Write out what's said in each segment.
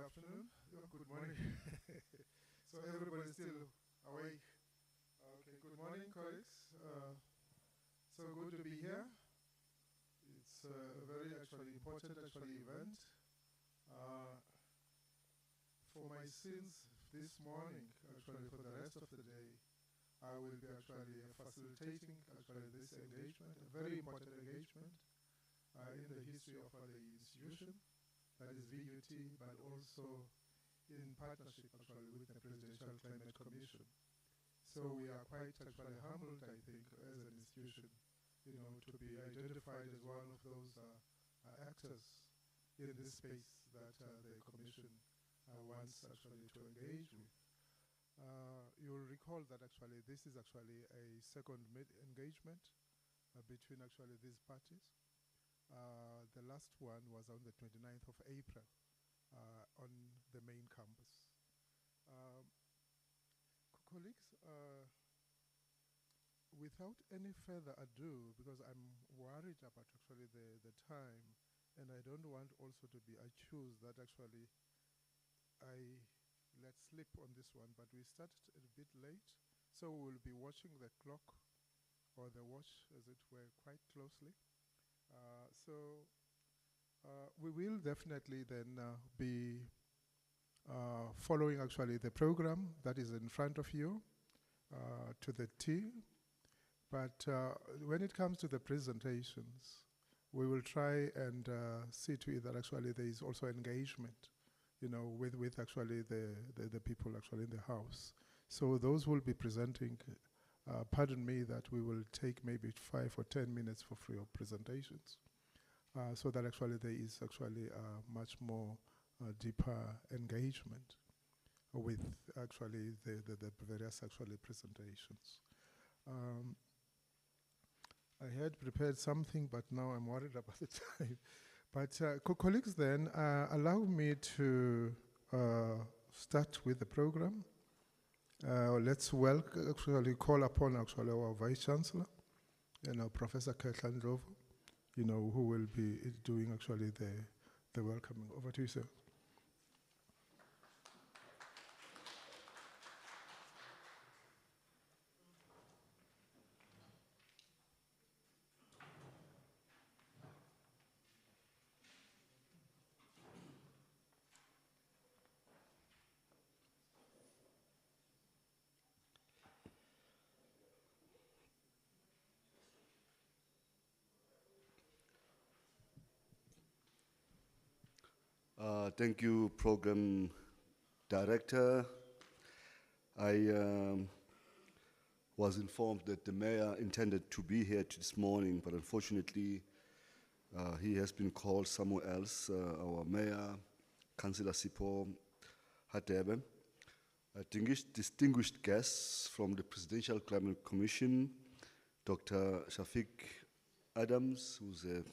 afternoon. Good morning. So everybody's still awake. Okay, good morning, colleagues. So good to be here. It's a very important event. For my sins this morning, for the rest of the day, I will be facilitating this engagement, a very important engagement in the history of the institution, that is VUT, but also in partnership with the Presidential Climate Commission. So we are quite humbled, I think, as an institution, to be identified as one of those actors in this space that the Commission wants to engage with. You'll recall that this is a second engagement between these parties. The last one was on the 29th of April on the main campus. Colleagues, without any further ado, because I'm worried about the time, and I don't want also to be accused that I let slip on this one, but we started a bit late, so we'll be watching the clock or the watch, as it were, quite closely. We will definitely then be following the program that is in front of you to the T. But when it comes to the presentations, we will try and see to it that there is also engagement, with the people in the house. So those will be presenting. Pardon me that we will take maybe 5 or 10 minutes for free of presentations, so that there is much more deeper engagement with the various presentations. I had prepared something, but now I'm worried about the time. But colleagues, then allow me to start with the program. Let's call upon our Vice Chancellor, Professor Khetla Ndlovu, who will be doing the welcoming. Over to you, sir. Thank you, Program Director. I was informed that the Mayor intended to be here this morning, but unfortunately, he has been called somewhere else. Our Mayor, Councillor Sipho Hadebe, distinguished guests from the Presidential Climate Commission, Dr. Shafiq Adams, who's a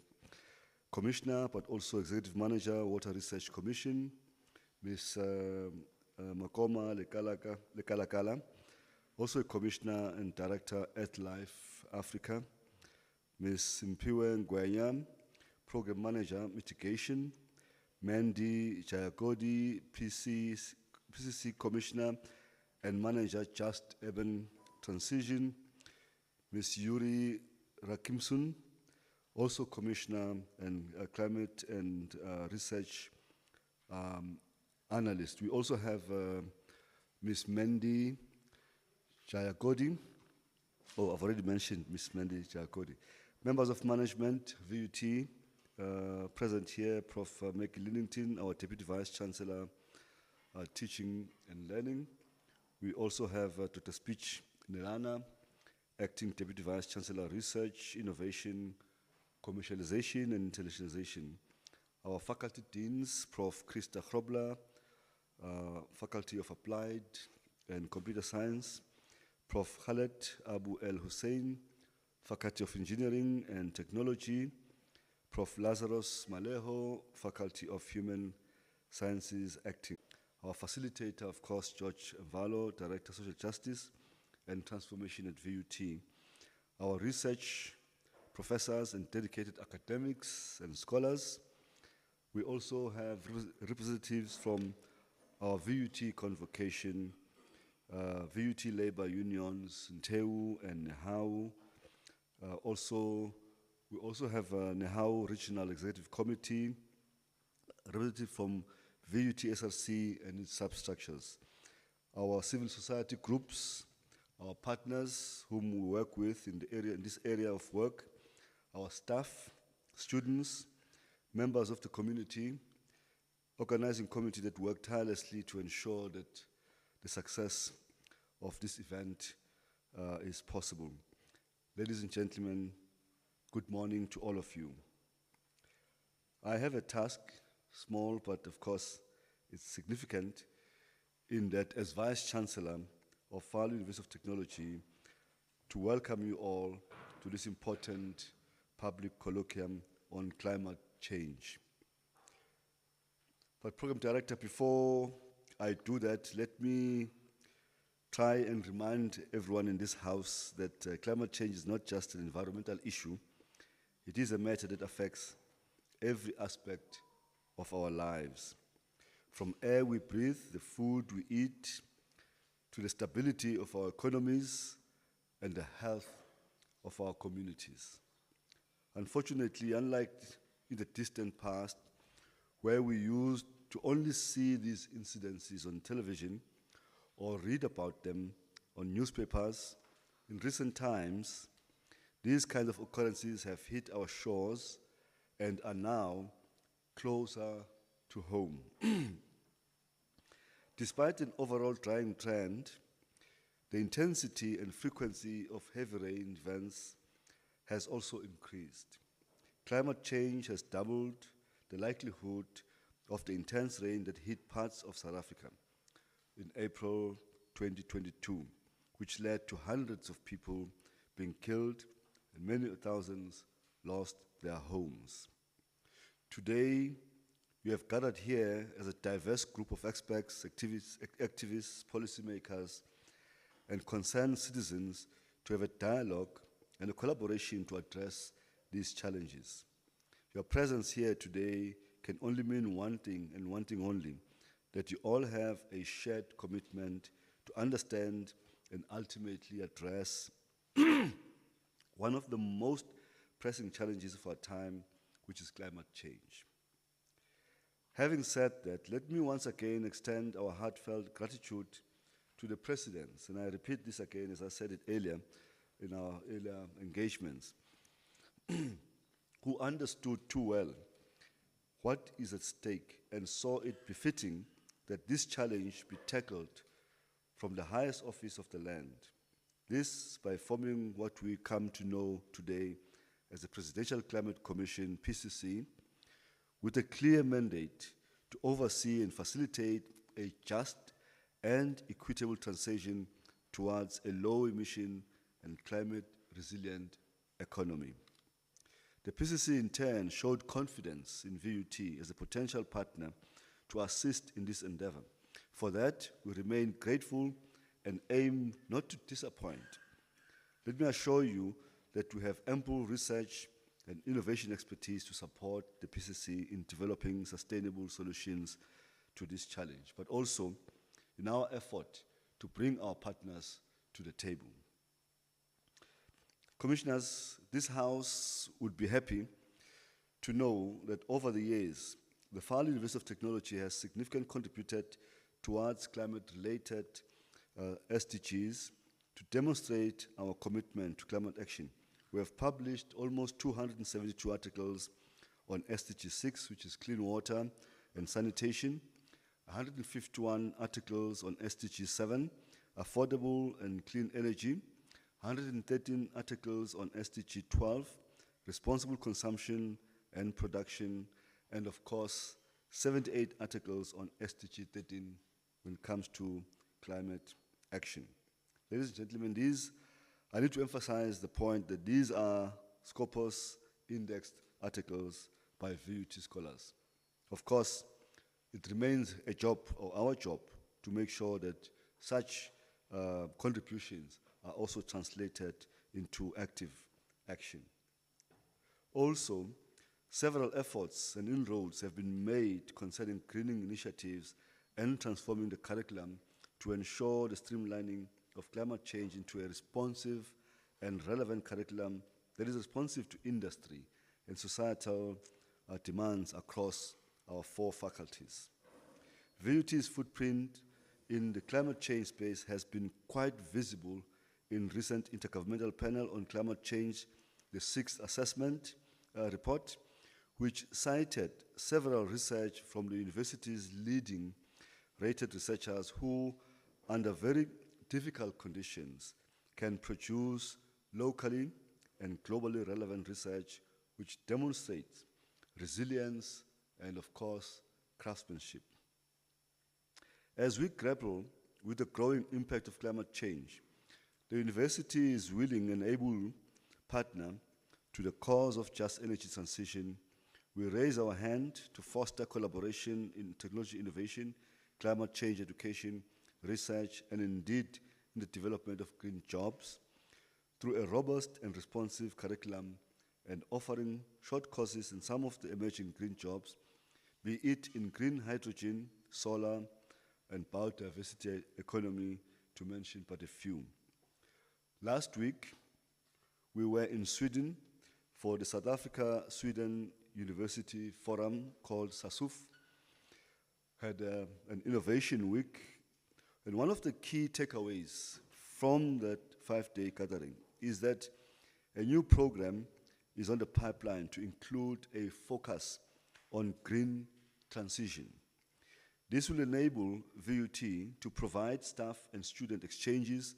Commissioner, but also Executive Manager, Water Research Commission, Ms. Makoma Lekalakala, also a Commissioner and Director at Life Africa, Ms. Mpiwe Ngwenya, Program Manager, Mitigation, Mandy Jayagodi, PCC Commissioner and Manager, Just Urban Transition, Ms. Yuri Rakimsun, also Commissioner and Climate and Research Analyst. We also have Ms. Mandy Jayagodi. Oh, I've already mentioned Ms. Mandy Jayagodi. Members of Management, VUT, present here, Prof. Maggie Lillington, our Deputy Vice Chancellor, Teaching and Learning. We also have Dr. Speech Nilana, Acting Deputy Vice Chancellor, Research, Innovation, Commercialization and Internationalization. Our faculty deans, Prof. Krista Grobler, Faculty of Applied and Computer Science, Prof. Khaled Abu El Hussein, Faculty of Engineering and Technology, Prof. Lazarus Maleho, Faculty of Human Sciences, Acting. Our facilitator, of course, George Valo, Director of Social Justice and Transformation at VUT. Our research professors and dedicated academics and scholars, We also have representatives from our VUT convocation, VUT labor unions, Nteu and Nehau. We also have a Nehau Regional Executive Committee, representative from VUT SRC and its substructures, our civil society groups, our partners whom we work with in this area of work, our staff, students, members of the community, organizing committee that work tirelessly to ensure that the success of this event is possible. Ladies and gentlemen, good morning to all of you. I have a task, small, but of course it's significant, in that as Vice Chancellor of Faro University of Technology, to welcome you all to this important public colloquium on climate change. But Program Director, before I do that, let me try and remind everyone in this house that climate change is not just an environmental issue. It is a matter that affects every aspect of our lives. From air we breathe, the food we eat, to the stability of our economies and the health of our communities. Unfortunately, unlike in the distant past, where we used to only see these incidences on television or read about them on newspapers, in recent times, these kinds of occurrences have hit our shores and are now closer to home. Despite an overall drying trend, the intensity and frequency of heavy rain events has also increased. Climate change has doubled the likelihood of the intense rain that hit parts of South Africa in April 2022, which led to hundreds of people being killed and many thousands lost their homes. Today, we have gathered here as a diverse group of experts, activists, policymakers, and concerned citizens to have a dialogue and a collaboration to address these challenges. Your presence here today can only mean one thing and one thing only, that you all have a shared commitment to understand and ultimately address one of the most pressing challenges of our time, which is climate change. Having said that, let me once again extend our heartfelt gratitude to the presidents, and I repeat this again as I said it earlier in our earlier engagements, who understood too well what is at stake and saw it befitting that this challenge be tackled from the highest office of the land. This by forming what we come to know today as the Presidential Climate Commission, PCC, with a clear mandate to oversee and facilitate a just and equitable transition towards a low-emission and climate-resilient economy. The PCC, in turn, showed confidence in VUT as a potential partner to assist in this endeavor. For that, we remain grateful and aim not to disappoint. Let me assure you that we have ample research and innovation expertise to support the PCC in developing sustainable solutions to this challenge, but also in our effort to bring our partners to the table. Commissioners, this House would be happy to know that over the years, the Faro University of Technology has significantly contributed towards climate-related SDGs to demonstrate our commitment to climate action. We have published almost 272 articles on SDG 6, which is clean water and sanitation, 151 articles on SDG 7, affordable and clean energy, 113 articles on SDG 12, responsible consumption and production, and of course, 78 articles on SDG 13 when it comes to climate action. Ladies and gentlemen, I need to emphasize the point that these are Scopus indexed articles by VUT scholars. Of course, it remains a job, or our job, to make sure that such contributions are also translated into active action. Also, Several efforts and inroads have been made concerning greening initiatives and transforming the curriculum to ensure the streamlining of climate change into a responsive and relevant curriculum that is responsive to industry and societal demands across our 4 faculties. VUT's footprint in the climate change space has been quite visible in recent Intergovernmental Panel on Climate Change, the 6th assessment report, which cited several research from the university's leading rated researchers who, under very difficult conditions, can produce locally and globally relevant research which demonstrates resilience and, of course, craftsmanship. As we grapple with the growing impact of climate change, the university is willing and able partner to the cause of just energy transition. We raise our hand to foster collaboration in technology innovation, climate change education, research, and indeed in the development of green jobs through a robust and responsive curriculum and offering short courses in some of the emerging green jobs, be it in green hydrogen, solar, and biodiversity economy, to mention but a few. Last week, we were in Sweden for the South Africa-Sweden University Forum called SASUF, had an innovation week, and one of the key takeaways from that 5-day gathering is that a new program is on the pipeline to include a focus on green transition. This will enable VUT to provide staff and student exchanges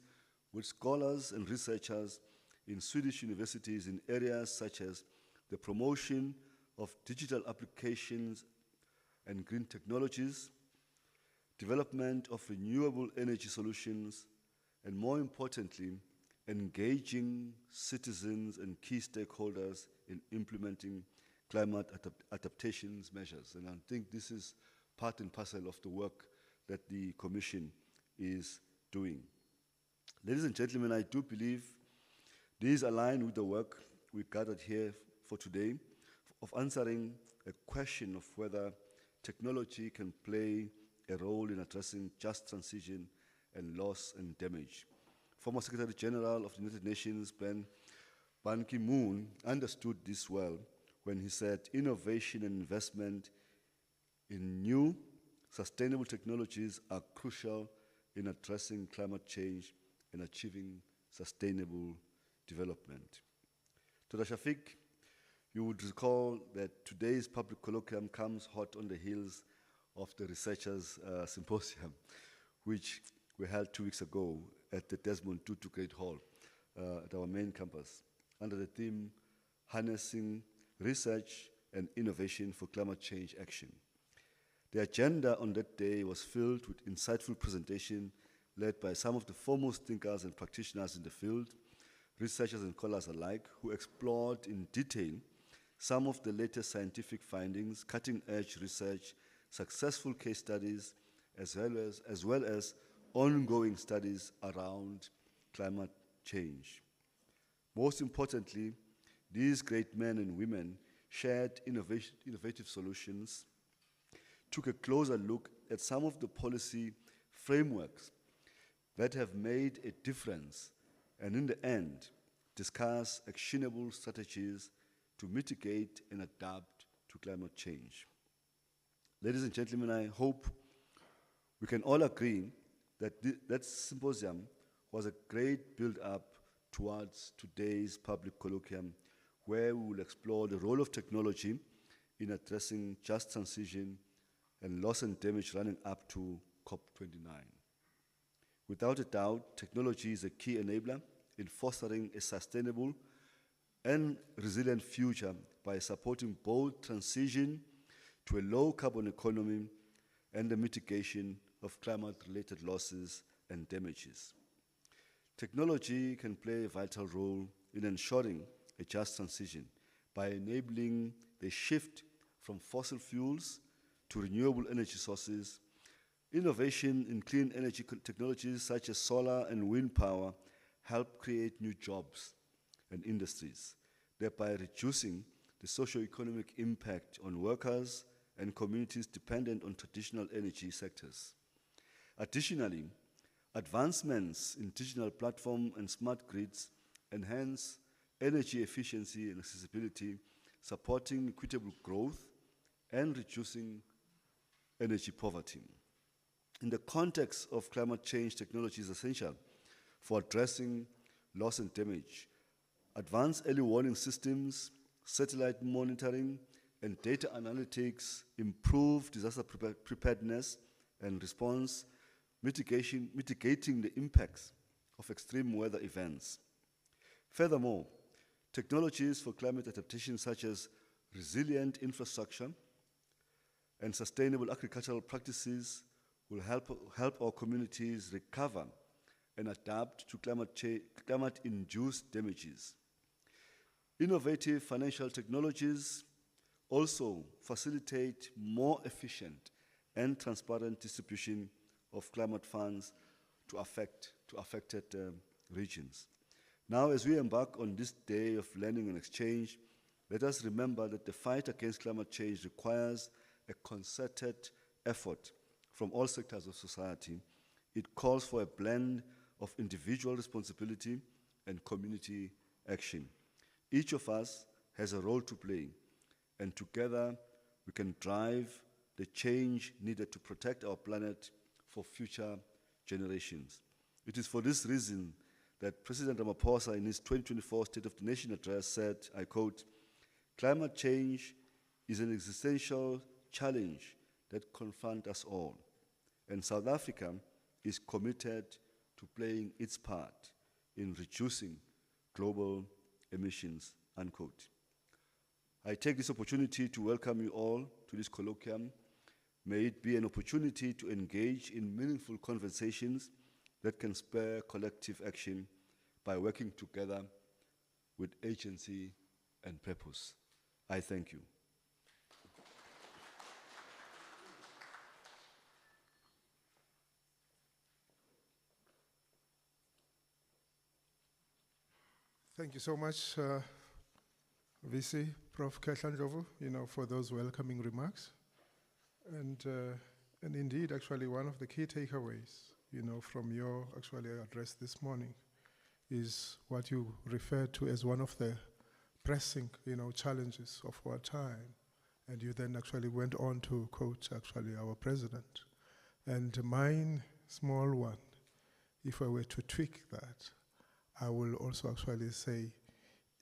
with scholars and researchers in Swedish universities in areas such as the promotion of digital applications and green technologies, development of renewable energy solutions, and more importantly, engaging citizens and key stakeholders in implementing climate adaptations measures. And I think this is part and parcel of the work that the Commission is doing. Ladies and gentlemen, I do believe these align with the work we gathered here for today of answering a question of whether technology can play a role in addressing just transition and loss and damage. Former Secretary General of the United Nations, Ban Ki-moon, understood this well when he said innovation and investment in new sustainable technologies are crucial in addressing climate change and achieving sustainable development. Dr. Shafiq, you would recall that today's public colloquium comes hot on the heels of the Researchers' Symposium, which we held 2 weeks ago at the Desmond Tutu Great Hall at our main campus, under the theme, Harnessing Research and Innovation for Climate Change Action. The agenda on that day was filled with insightful presentation led by some of the foremost thinkers and practitioners in the field, researchers and scholars alike, who explored in detail some of the latest scientific findings, cutting-edge research, successful case studies, as well as ongoing studies around climate change. Most importantly, these great men and women shared innovative solutions, took a closer look at some of the policy frameworks that have made a difference, and in the end, discuss actionable strategies to mitigate and adapt to climate change. Ladies and gentlemen, I hope we can all agree that that symposium was a great build-up towards today's public colloquium, where we will explore the role of technology in addressing just transition and loss and damage running up to COP29. Without a doubt, technology is a key enabler in fostering a sustainable and resilient future by supporting both transition to a low-carbon economy and the mitigation of climate-related losses and damages. Technology can play a vital role in ensuring a just transition by enabling the shift from fossil fuels to renewable energy sources. Innovation in clean energy technologies such as solar and wind power help create new jobs and industries, thereby reducing the socio-economic impact on workers and communities dependent on traditional energy sectors. Additionally, advancements in digital platform and smart grids enhance energy efficiency and accessibility, supporting equitable growth and reducing energy poverty. In the context of climate change, technology is essential for addressing loss and damage. Advanced early warning systems, satellite monitoring, and data analytics improve disaster preparedness and response, mitigating the impacts of extreme weather events. Furthermore, technologies for climate adaptation such as resilient infrastructure and sustainable agricultural practices will help our communities recover and adapt to climate-induced damages. Innovative financial technologies also facilitate more efficient and transparent distribution of climate funds to affected regions. Now, as we embark on this day of learning and exchange, let us remember that the fight against climate change requires a concerted effort from all sectors of society. It calls for a blend of individual responsibility and community action. Each of us has a role to play, and together we can drive the change needed to protect our planet for future generations. It is for this reason that President Ramaphosa in his 2024 State of the Nation address said, I quote, "Climate change is an existential challenge that confronts us all, and South Africa is committed to playing its part in reducing global emissions," unquote. I take this opportunity to welcome you all to this colloquium. May it be an opportunity to engage in meaningful conversations that can spur collective action by working together with agency and purpose. I thank you. Thank you so much, VC, Prof. Kehlandlovu, for those welcoming remarks. And indeed, actually, one of the key takeaways, from your address this morning is what you referred to as one of the pressing, challenges of our time. And you then actually went on to quote, our president. And mine, small one, if I were to tweak that, I will also actually say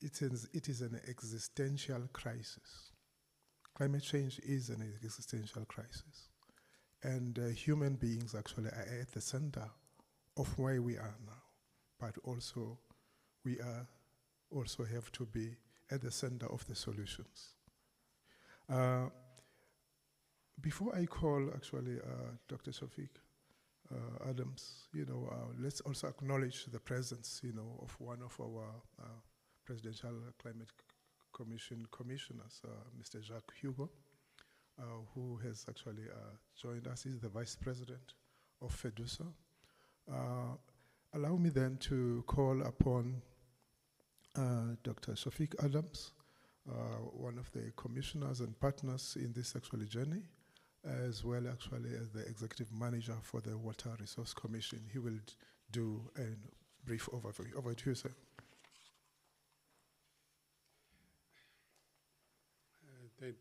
it is an existential crisis. Climate change is an existential crisis. And human beings actually are at the center of where we are now. But also, we also have to be at the center of the solutions. Before I call Dr. Shafiq Adams, let's also acknowledge the presence, of one of our Presidential Climate Commission commissioners, Mr. Jacques Hugo, who has actually joined us. He's the Vice President of FEDUSA. Allow me then to call upon Dr. Shafiq Adams, one of the commissioners and partners in this journey, as well as the executive manager for the Water Resource Commission. He will do a brief overview. Over to you, sir.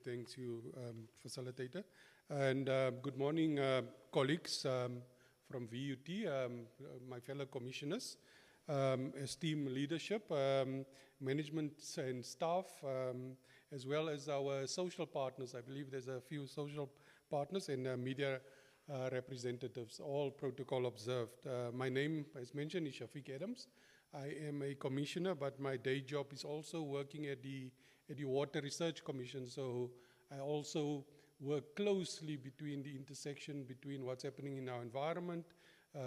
Thanks you, facilitator. And good morning, colleagues from VUT, my fellow commissioners, esteemed leadership, management and staff, as well as our social partners. I believe there's a few social partners and media representatives, all protocol observed. My name, as mentioned, is Shafiq Adams. I am a commissioner, but my day job is also working at the Water Research Commission. So I also work closely between the intersection between what's happening in our environment,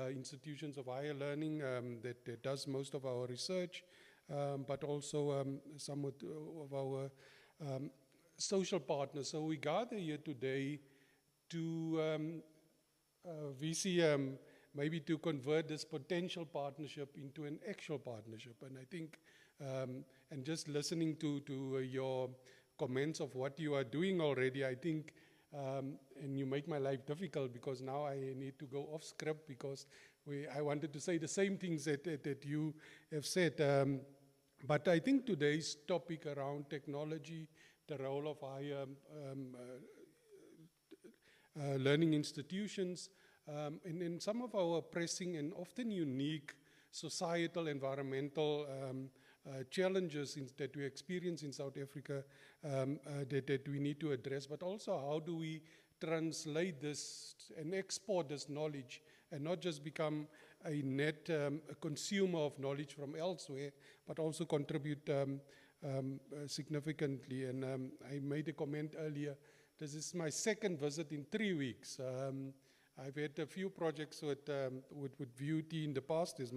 institutions of higher learning that does most of our research, but also somewhat of our social partners. So we gather here today to VC, maybe to convert this potential partnership into an actual partnership. And I think, and just listening to your comments of what you are doing already, I think, and you make my life difficult because now I need to go off script because I wanted to say the same things that you have said. But I think today's topic around technology, the role of higher learning institutions, and in some of our pressing and often unique societal, environmental challenges that we experience in South Africa that we need to address, but also how do we translate this and export this knowledge and not just become a net consumer of knowledge from elsewhere, but also contribute significantly. And I made a comment earlier, this is my second visit in 3 weeks. I've had a few projects with VUT in the past as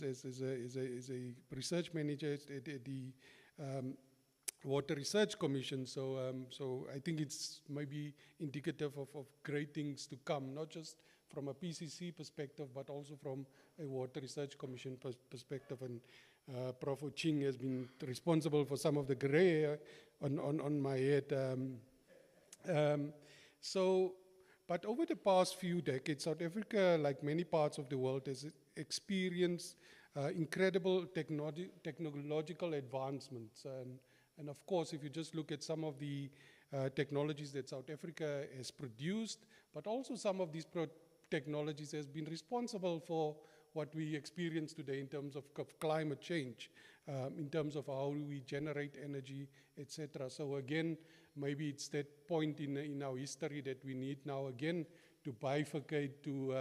a research manager at the Water Research Commission. So I think it's maybe indicative of great things to come, not just from a PCC perspective, but also from a Water Research Commission perspective. And Prof. Ching has been responsible for some of the gray hair on my head. But over the past few decades, South Africa, like many parts of the world, has experienced incredible technological advancements. And of course, if you just look at some of the technologies that South Africa has produced, but also some of these technologies has been responsible for what we experience today in terms of climate change, in terms of how we generate energy, etc. So again, maybe it's that point in our history that we need now again to bifurcate to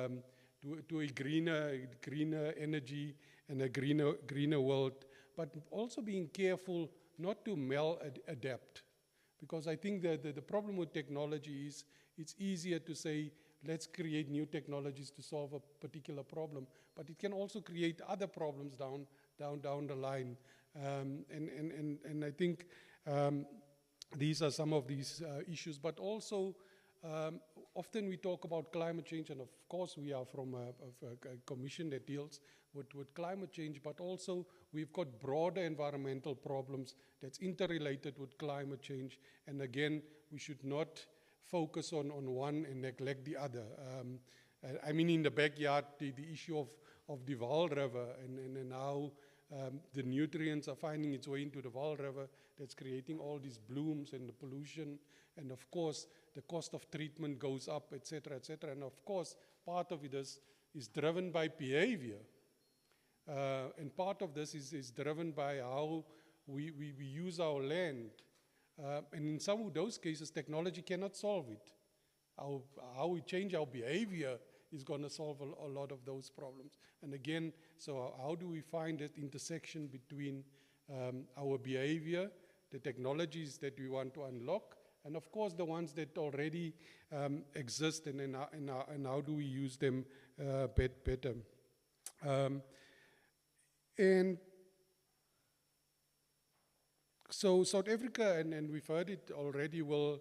a greener energy and a greener world, but also being careful not to maladapte. Because I think that the problem with technology is it's easier to say, let's create new technologies to solve a particular problem, but it can also create other problems down the line. And I think these are some of these issues, but also often we talk about climate change, and of course we are from a commission that deals with climate change, but also we've got broader environmental problems that's interrelated with climate change. And again, we should not focus on one and neglect the other. I mean, in the backyard, the issue of the Vaal River and how the nutrients are finding its way into the Vaal River, that's creating all these blooms and the pollution. And of course, the cost of treatment goes up, et cetera, et cetera. And of course, part of it is driven by behavior. And part of this is driven by how we use our land. And in some of those cases, technology cannot solve it. How we change our behavior is going to solve a lot of those problems. And again, so how do we find that intersection between our behavior, the technologies that we want to unlock, and of course the ones that already exist, and how do we use them better? And so South Africa, and we've heard it already, will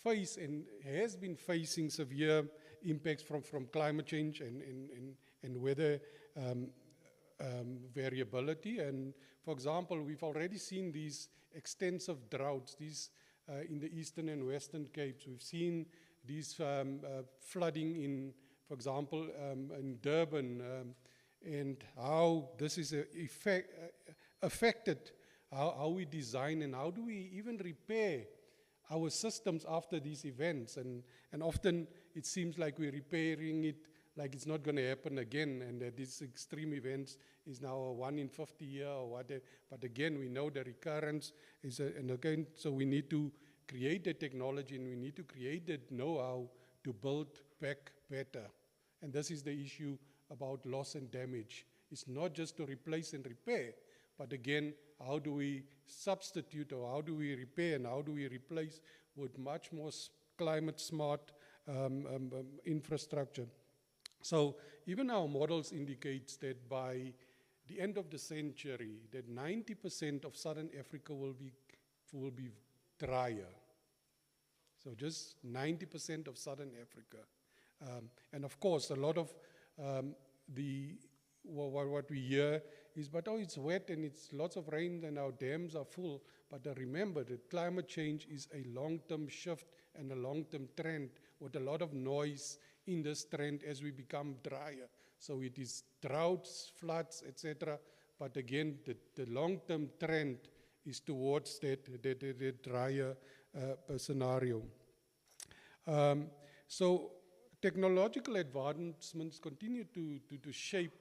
face and has been facing severe impacts from climate change and weather variability. And for example, we've already seen these extensive droughts, these in the eastern and western Capes. We've seen these flooding in, for example, in Durban, and how this is affected how we design and how do we even repair our systems after these events. And often it seems like we're repairing it like it's not going to happen again, and that these extreme events is now a 1 in 50 year or whatever. But again, we know the recurrence is, and again, so we need to create the technology and we need to create the know-how to build back better. And this is the issue about loss and damage. It's not just to replace and repair, but again, how do we substitute, or how do we repair and how do we replace with much more climate smart infrastructure? So even our models indicate that by the end of the century, that 90% of Southern Africa will be drier. So just 90% of Southern Africa. And of course, a lot of what we hear is, but oh, it's wet and it's lots of rain and our dams are full. But remember that climate change is a long-term shift and a long-term trend with a lot of noise in this trend as we become drier. So it is droughts, floods, etc. But again, the long-term trend is towards that drier scenario. So technological advancements continue to shape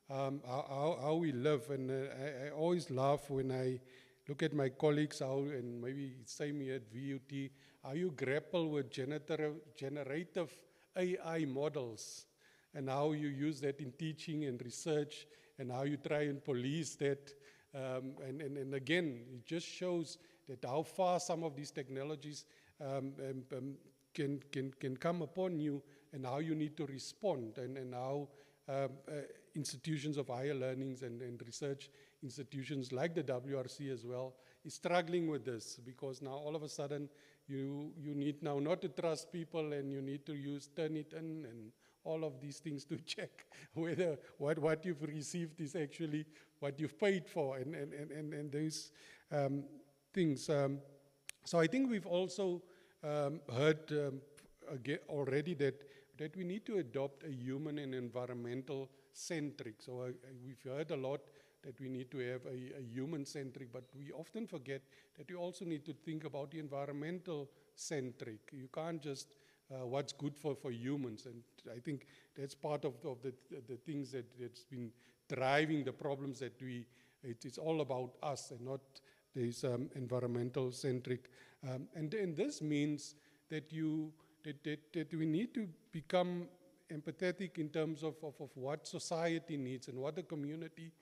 how we live, and I always laugh when I look at my colleagues, and maybe same here at VUT, how you grapple with generative AI models and how you use that in teaching and research and how you try and police that. And again, it just shows that how far some of these technologies can come upon you and how you need to respond, and how institutions of higher learnings and research institutions like the WRC as well is struggling with this, because now all of a sudden you need now not to trust people, and you need to use Turnitin and all of these things to check whether what you've received is actually what you've paid for, and those things. So I think we've also heard already that we need to adopt a human and environmental centric. So we've heard a lot that we need to have a human centric, but we often forget that you also need to think about the environmental centric. You can't just what's good for humans, and I think that's part of the things that's been driving the problems that it's all about us and not this environmental centric. And this means that that we need to become empathetic in terms of what society needs and what the community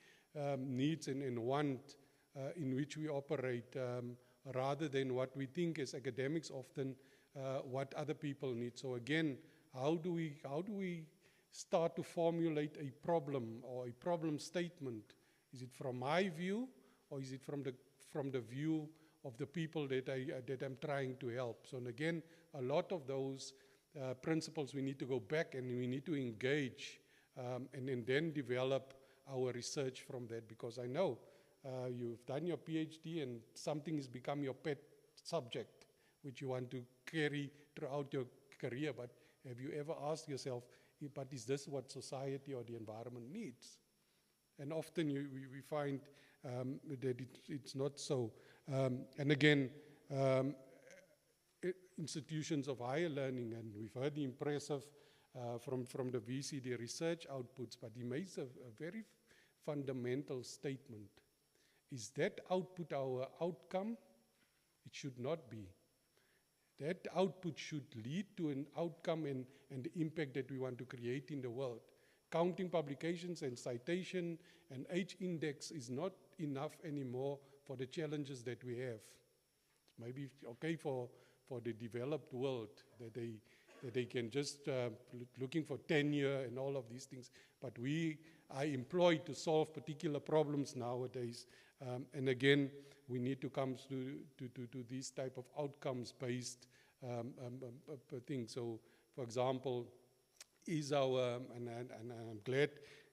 needs and want in which we operate, rather than what we think as academics often what other people need. So again, how do we start to formulate a problem or a problem statement? Is it from my view, or is it from the view of the people that I'm trying to help? So, and again, a lot of those principles we need to go back and we need to engage and then develop our research from that, because I know you've done your PhD and something has become your pet subject which you want to carry throughout your career, but have you ever asked yourself, but is this what society or the environment needs? And often we find that it's not so. And again, institutions of higher learning, and we've heard the impressive from the VC, the research outputs, but he makes a very fundamental statement. Is that output our outcome? It should not be. That output should lead to an outcome and the impact that we want to create in the world. Counting publications and citation and H-index is not enough anymore for the challenges that we have. It's maybe okay for the developed world that they can just looking for tenure and all of these things, but we are employed to solve particular problems nowadays, and again we need to come to these type of outcomes-based things. So, for example, is our, and I'm glad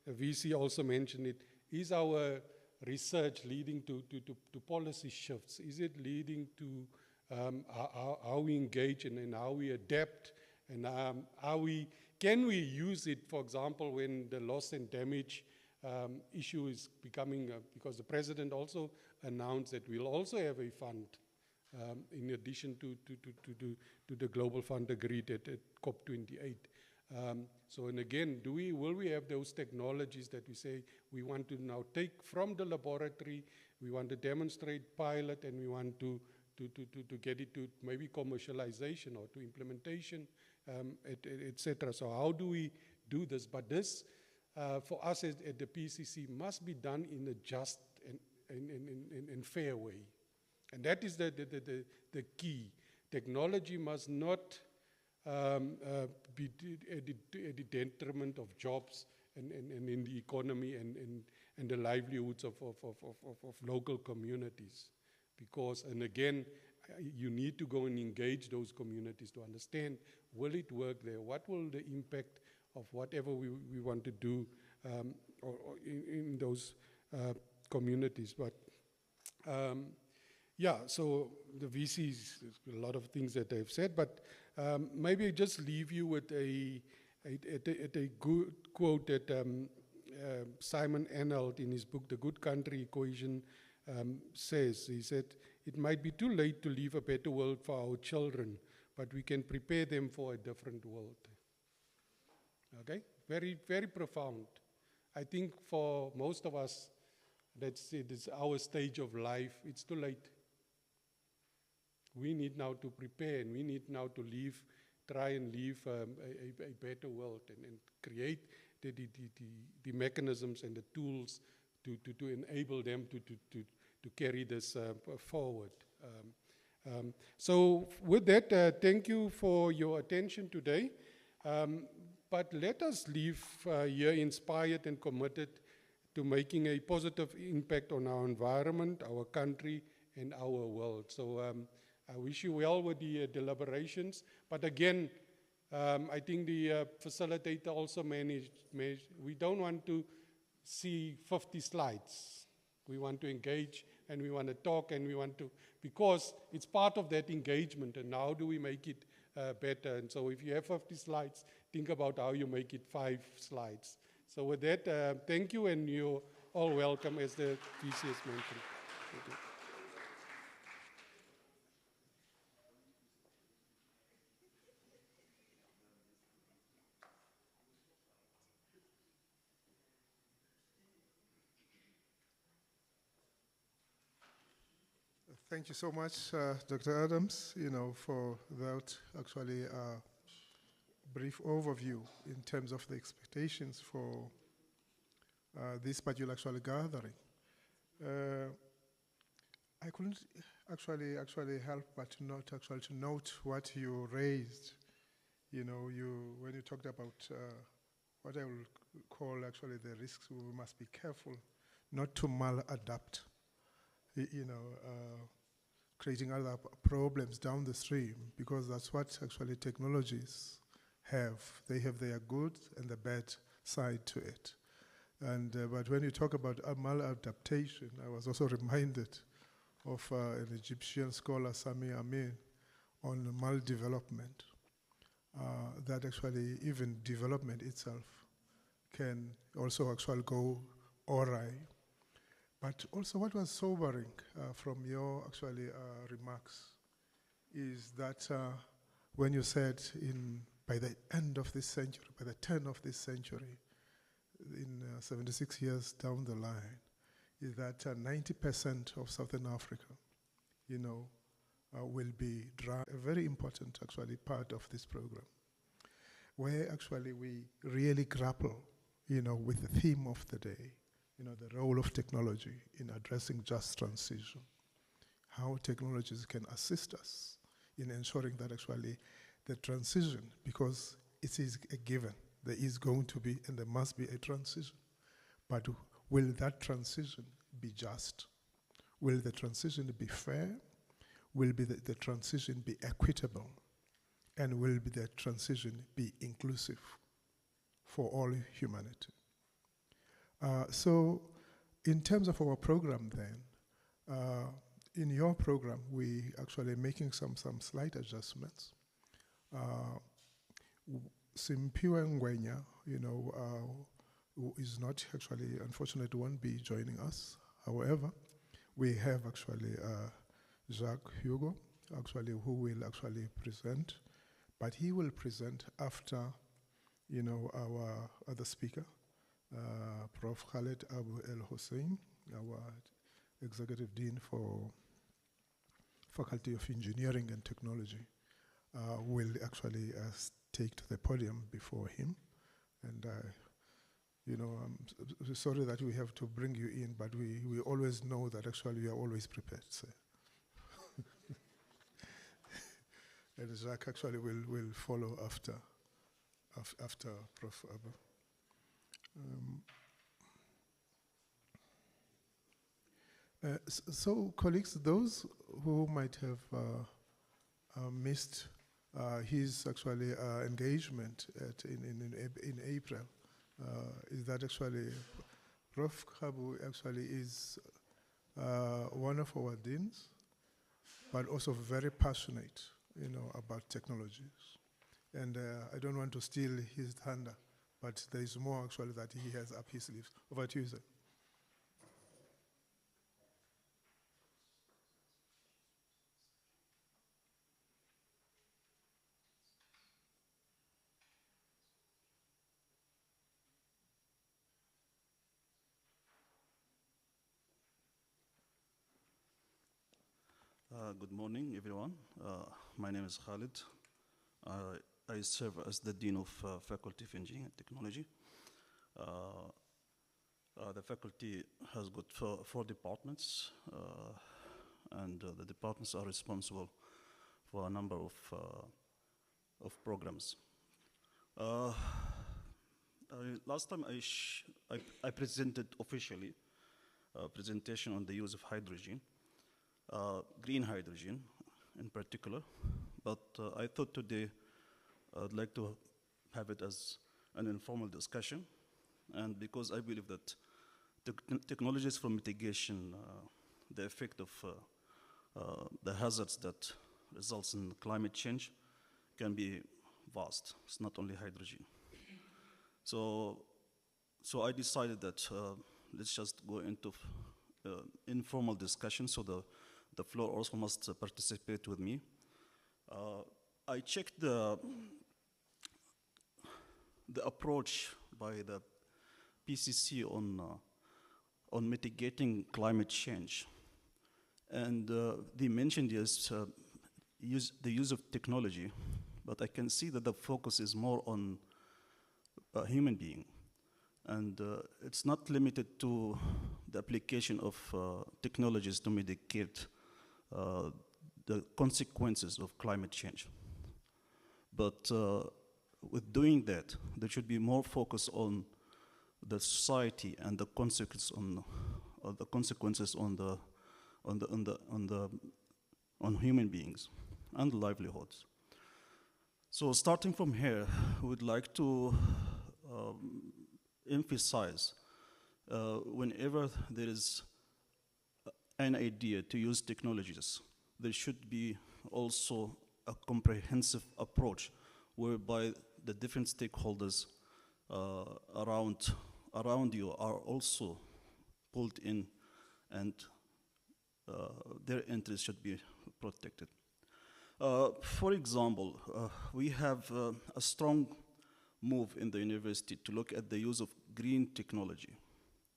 VC also mentioned it, is our research leading to policy shifts? Is it leading to how we engage and how we adapt, and can we use it, for example, when the loss and damage issue is becoming, because the president also announced that we'll also have a fund in addition to the global fund agreed at COP28. So, and again, will we have those technologies that we say we want to now take from the laboratory, we want to demonstrate, pilot, and we want to get it to maybe commercialization or to implementation, etc. So how do we do this? But this, for us at the PCC, must be done in a just and fair way. And that is the key. Technology must not be at the detriment of jobs and in the economy and the livelihoods of local communities. Because, and again, you need to go and engage those communities to understand, will it work there? What will the impact of whatever we want to do or in those communities. But yeah, so the VCs, a lot of things that they've said, but maybe I just leave you with a good quote that Simon Arnold in his book, The Good Country Equation, says. He said, "It might be too late to leave a better world for our children, but we can prepare them for a different world." Okay? Very, very profound. I think for most of us, that's it, it's our stage of life, it's too late. We need now to prepare, and we need now to try and leave a better world and create the mechanisms and the tools to enable them to carry this forward. So with that, thank you for your attention today. But let us leave here inspired and committed to making a positive impact on our environment, our country, and our world. So I wish you well with the deliberations. But again, I think the facilitator also we don't want to see 50 slides. We want to engage, and we want to talk, and we want to, because it's part of that engagement, and how do we make it better? And so if you have 50 slides, think about how you make it 5 slides. So with that, thank you, and you're all welcome, as the VC has mentioned. Thank you. Thank you so much, Dr. Adams, for that actually brief overview in terms of the expectations for this particular actually gathering. I couldn't actually help but not actually to note what you raised. When you talked about what I will call actually the risks, we must be careful not to maladapt. Creating other problems down the stream, because that's what actually technologies have. They have their good and the bad side to it. And but when you talk about maladaptation, I was also reminded of an Egyptian scholar, Sami Amin, on maldevelopment. That actually even development itself can also actually go awry. But also what was sobering from your actually remarks is that when you said by the end of this century, by the turn of this century, in 76 years down the line, is that 90% of Southern Africa, will be a very important actually part of this program, where actually we really grapple, with the theme of the day, the role of technology in addressing just transition, how technologies can assist us in ensuring that actually the transition, because it is a given, there is going to be and there must be a transition, but will that transition be just? Will the transition be fair? Will the transition be equitable? And will the transition be inclusive for all humanity? So in terms of our program then, in your program, we actually making some slight adjustments. Simpiwe Ngwenya, who is not actually, unfortunately, won't be joining us. However, we have actually Jacques Hugo, actually, who will actually present, but he will present after, our other speaker, Prof. Khaled Abu El Hussein, our Executive Dean for Faculty of Engineering and Technology, will actually take to the podium before him. And, I'm sorry that we have to bring you in, but we always know that actually you are always prepared, sir. And Jacques actually will follow after Prof. Abu. So, colleagues, those who might have missed his actually engagement in April, is that actually Prof. Kabu actually is one of our deans, but also very passionate, about technologies. And I don't want to steal his thunder, but there is more actually that he has up his sleeves. Over to you, sir. Good morning, everyone. My name is Khalid. I serve as the Dean of Faculty of Engineering and Technology. The faculty has got four departments, and the departments are responsible for a number of programs. Last time I presented officially a presentation on the use of hydrogen. Green hydrogen in particular, but I thought today I'd like to have it as an informal discussion, and because I believe that technologies for mitigation, the effect of the hazards that results in climate change can be vast. It's not only hydrogen. So I decided that let's just go into informal discussion, so the floor also must participate with me. I checked the approach by the PCC on mitigating climate change, and they mentioned the use of technology, but I can see that the focus is more on a human being, and it's not limited to the application of technologies to mitigate the consequences of climate change. But with doing that, there should be more focus on the society and the consequences on human beings and livelihoods. So starting from here, we would like to emphasize whenever there is an idea to use technologies, there should be also a comprehensive approach whereby the different stakeholders around you are also pulled in, and their interests should be protected. For example, we have a strong move in the university to look at the use of green technology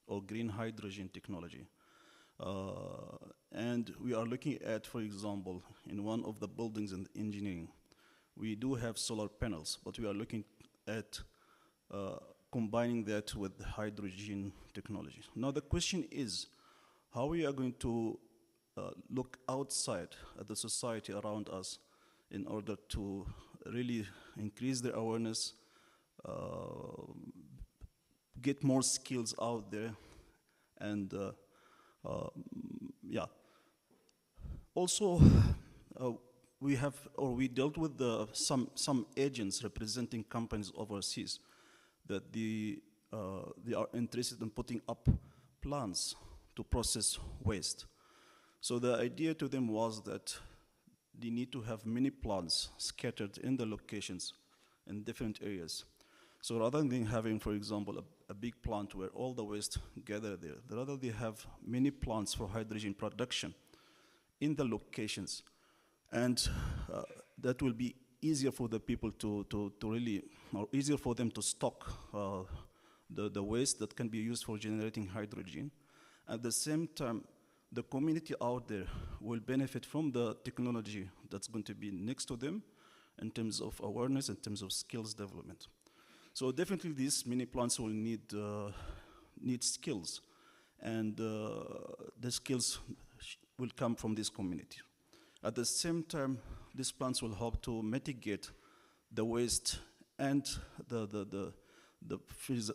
or green hydrogen technology. And we are looking at, for example, in one of the buildings in engineering, we do have solar panels, but we are looking at combining that with hydrogen technology. Now the question is, how we are going to look outside at the society around us in order to really increase their awareness, get more skills out there, and yeah. Also, we dealt with some agents representing companies overseas that they are interested in putting up plants to process waste. So the idea to them was that they need to have many plants scattered in the locations in different areas. So rather than having, for example, a big plant where all the waste gather there, rather they have many plants for hydrogen production in the locations. And that will be easier for the people to really, or easier for them to stock the waste that can be used for generating hydrogen. At the same time, the community out there will benefit from the technology that's going to be next to them in terms of awareness, in terms of skills development. So definitely these mini plants will need skills, and the skills will come from this community. At the same time, these plants will help to mitigate the waste and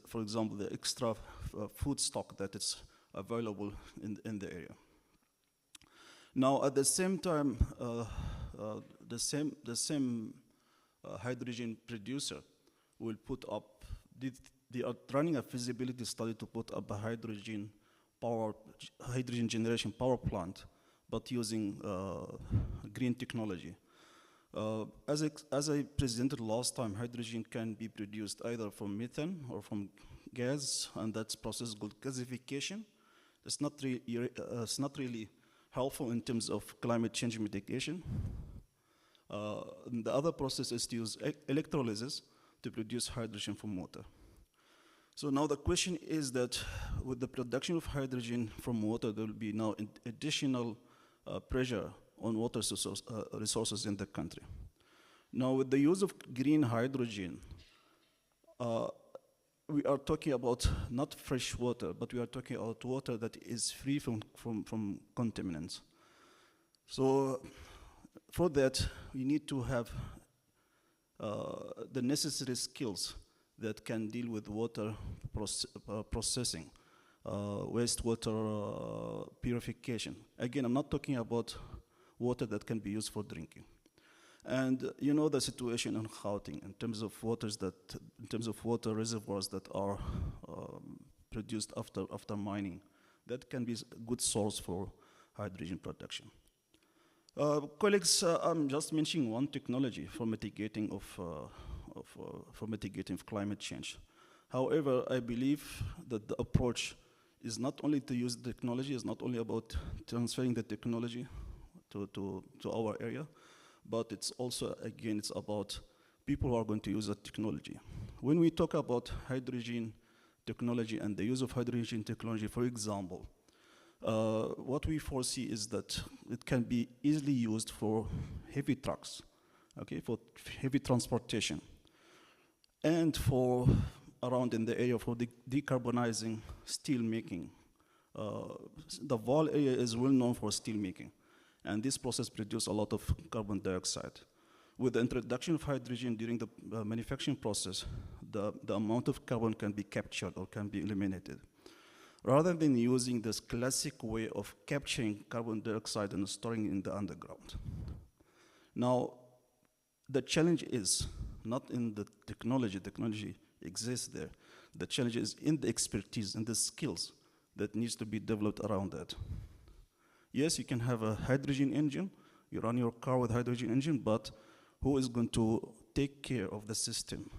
for example, the extra food stock that is available in the area. Now, at the same time, the same hydrogen producer will put up they are running a feasibility study to put up a hydrogen generation power plant, but using green technology. As I presented last time, hydrogen can be produced either from methane or from gas, and that's process called gasification. It's not really helpful in terms of climate change mitigation. The other process is to use electrolysis to produce hydrogen from water. So now the question is that with the production of hydrogen from water, there will be now additional pressure on water resources in the country. Now with the use of green hydrogen, we are talking about not fresh water, but we are talking about water that is free from contaminants. So for that, we need to have the necessary skills that can deal with water processing, wastewater purification. Again, I'm not talking about water that can be used for drinking. And you know the situation in Gauteng in terms of water reservoirs that are produced after mining. That can be a good source for hydrogen production. Colleagues, I'm just mentioning one technology for mitigating of climate change. However, I believe that the approach is not only to use the technology, it's not only about transferring the technology to our area, but it's also, again, it's about people who are going to use the technology. When we talk about hydrogen technology and the use of hydrogen technology, for example, what we foresee is that it can be easily used for heavy trucks, okay, for heavy transportation, and for around in the area for decarbonizing steel making. The Vaal area is well known for steel making, and this process produces a lot of carbon dioxide. With the introduction of hydrogen during the manufacturing process, the amount of carbon can be captured or can be eliminated. Rather than using this classic way of capturing carbon dioxide and storing it in the underground. Now, the challenge is not in the technology exists there. The challenge is in the expertise and the skills that needs to be developed around that. Yes, you can have a hydrogen engine, you run your car with hydrogen engine, but who is going to take care of the system?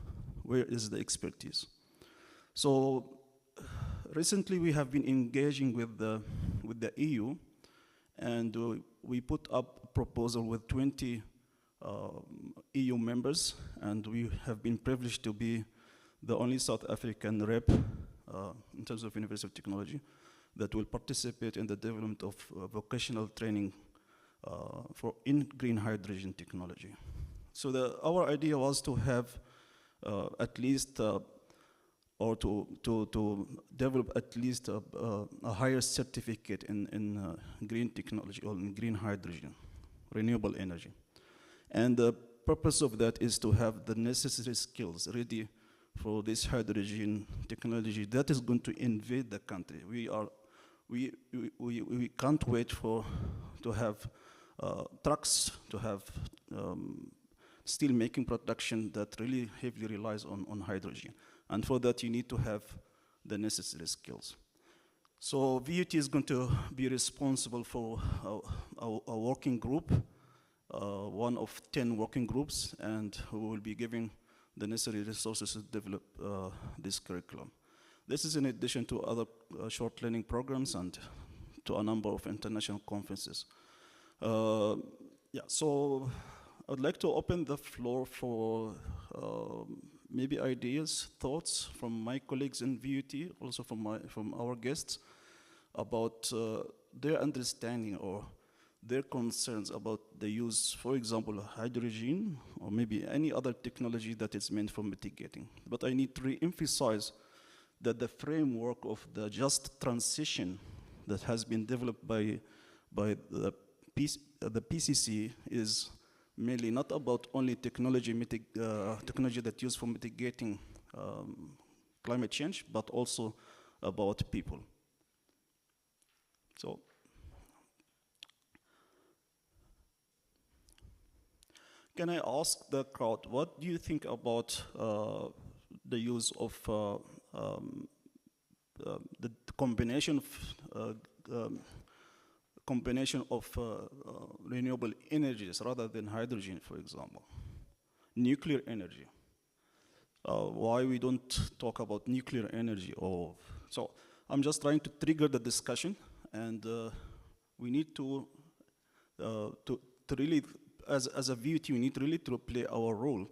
Where is the expertise? So recently we have been engaging with the EU, and we put up a proposal with 20 EU members, and we have been privileged to be the only South African rep in terms of University of Technology that will participate in the development of vocational training in green hydrogen technology. So our idea was to have at least or to develop at least a higher certificate in green technology or in green hydrogen, renewable energy. And the purpose of that is to have the necessary skills ready for this hydrogen technology that is going to invade the country. We can't wait to have trucks, to have steel making production that really heavily relies on hydrogen. And for that, you need to have the necessary skills. So VUT is going to be responsible for a working group, one of 10 working groups, and we will be giving the necessary resources to develop this curriculum. This is in addition to other short learning programs and to a number of international conferences. So I'd like to open the floor for maybe ideas, thoughts from my colleagues in VUT, also from our guests, about their understanding or their concerns about the use, for example, of hydrogen or maybe any other technology that is meant for mitigating. But I need to re-emphasize that the framework of the just transition that has been developed by the PCC is mainly not about only technology that used for mitigating climate change, but also about people. So, can I ask the crowd, what do you think about the use of the combination of renewable energies rather than hydrogen, for example. Nuclear energy. Why we don't talk about nuclear energy? So I'm just trying to trigger the discussion, and we need to really, as a VUT, we need really to play our role,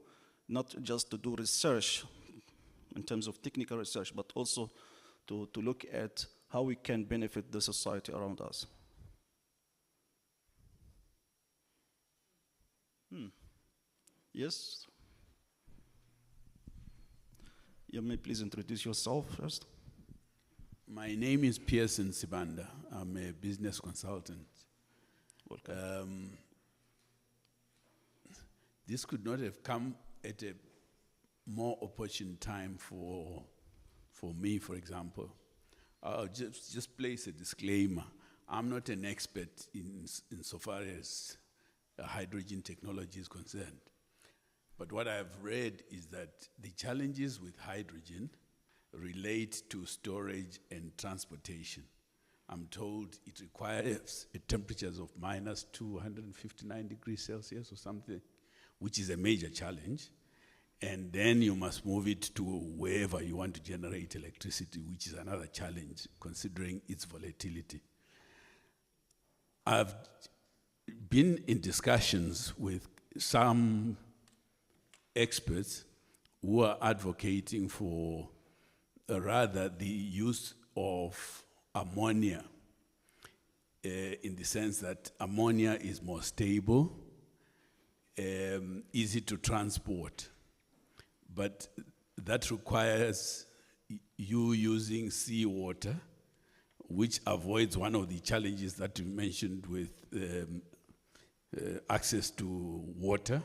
not just to do research in terms of technical research, but also to look at how we can benefit the society around us. Yes? You may please introduce yourself first. My name is Pearson Sibanda. I'm a business consultant. Welcome. This could not have come at a more opportune time for me, for example. I'll just place a disclaimer. I'm not an expert insofar as hydrogen technology is concerned. But what I've read is that the challenges with hydrogen relate to storage and transportation. I'm told it requires temperatures of minus 259 degrees Celsius or something, which is a major challenge. And then you must move it to wherever you want to generate electricity, which is another challenge, considering its volatility. I've been in discussions with some experts who are advocating for rather the use of ammonia in the sense that ammonia is more stable, easy to transport, but that requires you using seawater, which avoids one of the challenges that you mentioned with access to water.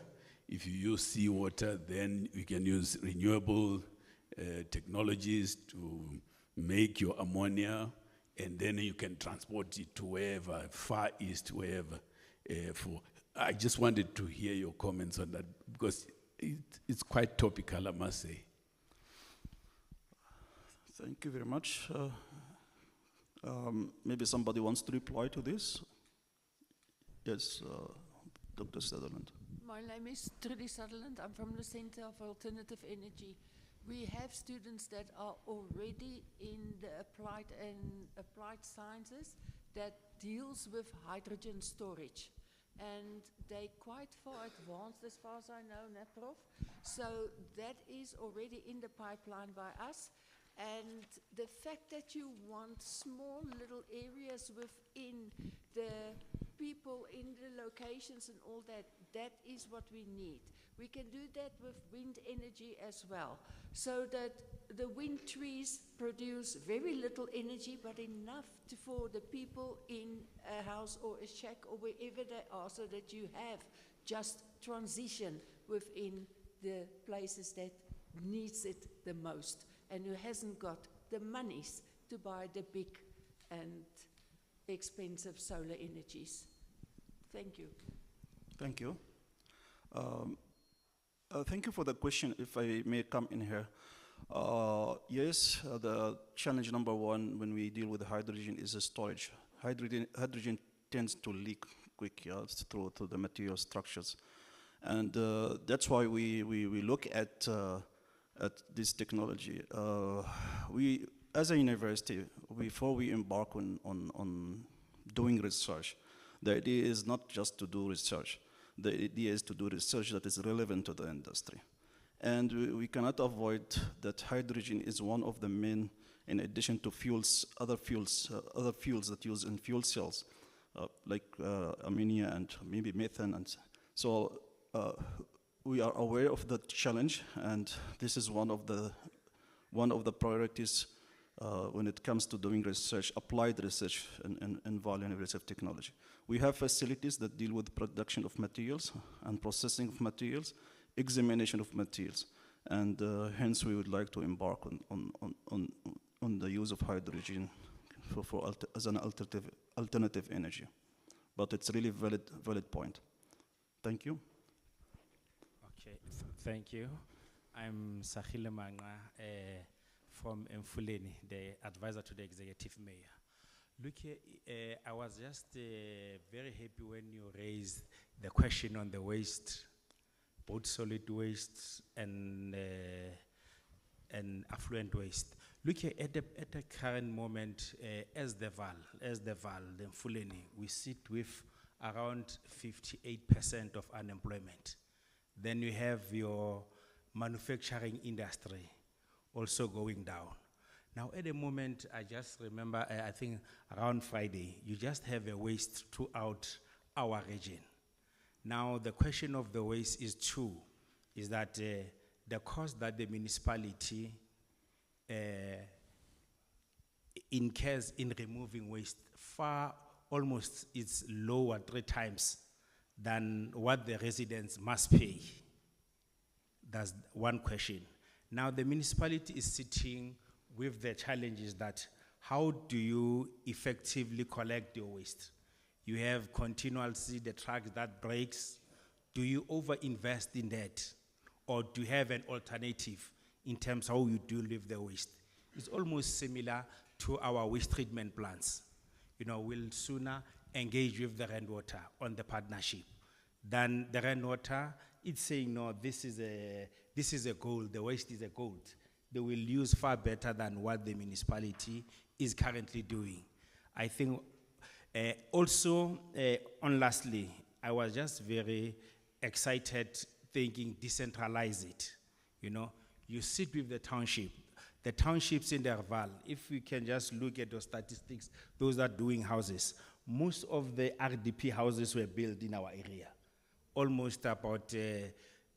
If you use seawater, then you can use renewable technologies to make your ammonia, and then you can transport it to wherever, Far East, wherever. I just wanted to hear your comments on that, because it's quite topical, I must say. Thank you very much. Maybe somebody wants to reply to this? Yes, Dr. Sutherland. My name is Trudy Sutherland. I'm from the Center of Alternative Energy. We have students that are already in the applied sciences that deals with hydrogen storage. And they're quite far advanced as far as I know, Prof. So that is already in the pipeline by us. And the fact that you want small little areas within the people in the locations and all that, that is what we need. We can do that with wind energy as well, so that the wind trees produce very little energy, but enough for the people in a house or a shack or wherever they are, so that you have just transition within the places that needs it the most, and who hasn't got the monies to buy the big and expensive solar energies. Thank you. Thank you. Thank you for the question, if I may come in here. Yes, the challenge number one when we deal with hydrogen is the storage. Hydrogen tends to leak quick through the material structures. And that's why we look at this technology. We, as a university, before we embark on doing research, the idea is not just to do research. The idea is to do research that is relevant to the industry. And we cannot avoid that hydrogen is one of the main, in addition to fuels, other fuels that use in fuel cells, like ammonia and maybe methane. And so we are aware of the challenge, and this is one of the priorities when it comes to doing research, applied research in value and innovative technology. We have facilities that deal with production of materials and processing of materials, examination of materials, and hence we would like to embark on the use of hydrogen as an alternative energy. But it's really valid point. Thank you. Okay, thank you. I'm Sahile Manga from Mfuleni, the advisor to the executive mayor. Look here, I was just very happy when you raised the question on the waste, both solid waste and affluent waste. Look here, at the current moment, as the VAL, the Mfuleni, we sit with around 58% of unemployment. Then you have your manufacturing industry also going down. Now, at the moment, I just remember, I think around Friday, you just have a waste throughout our region. Now, the question of the waste is two, is that the cost that the municipality incurs in removing waste almost is lower 3 times than what the residents must pay. That's one question. Now, the municipality is sitting with the challenges that how do you effectively collect your waste? You have continuously the trucks that breaks. Do you over-invest in that? Or do you have an alternative in terms of how you deal with the waste? It's almost similar to our waste treatment plants. You know, we'll sooner engage with the rainwater on the partnership than the rainwater. It's saying, no, this is a gold, the waste is a gold. They will use far better than what the municipality is currently doing. I think also, lastly, I was just very excited thinking decentralize it. You know, you sit with the townships in the Val. If we can just look at those statistics, those that are doing houses, most of the RDP houses were built in our area. Almost about,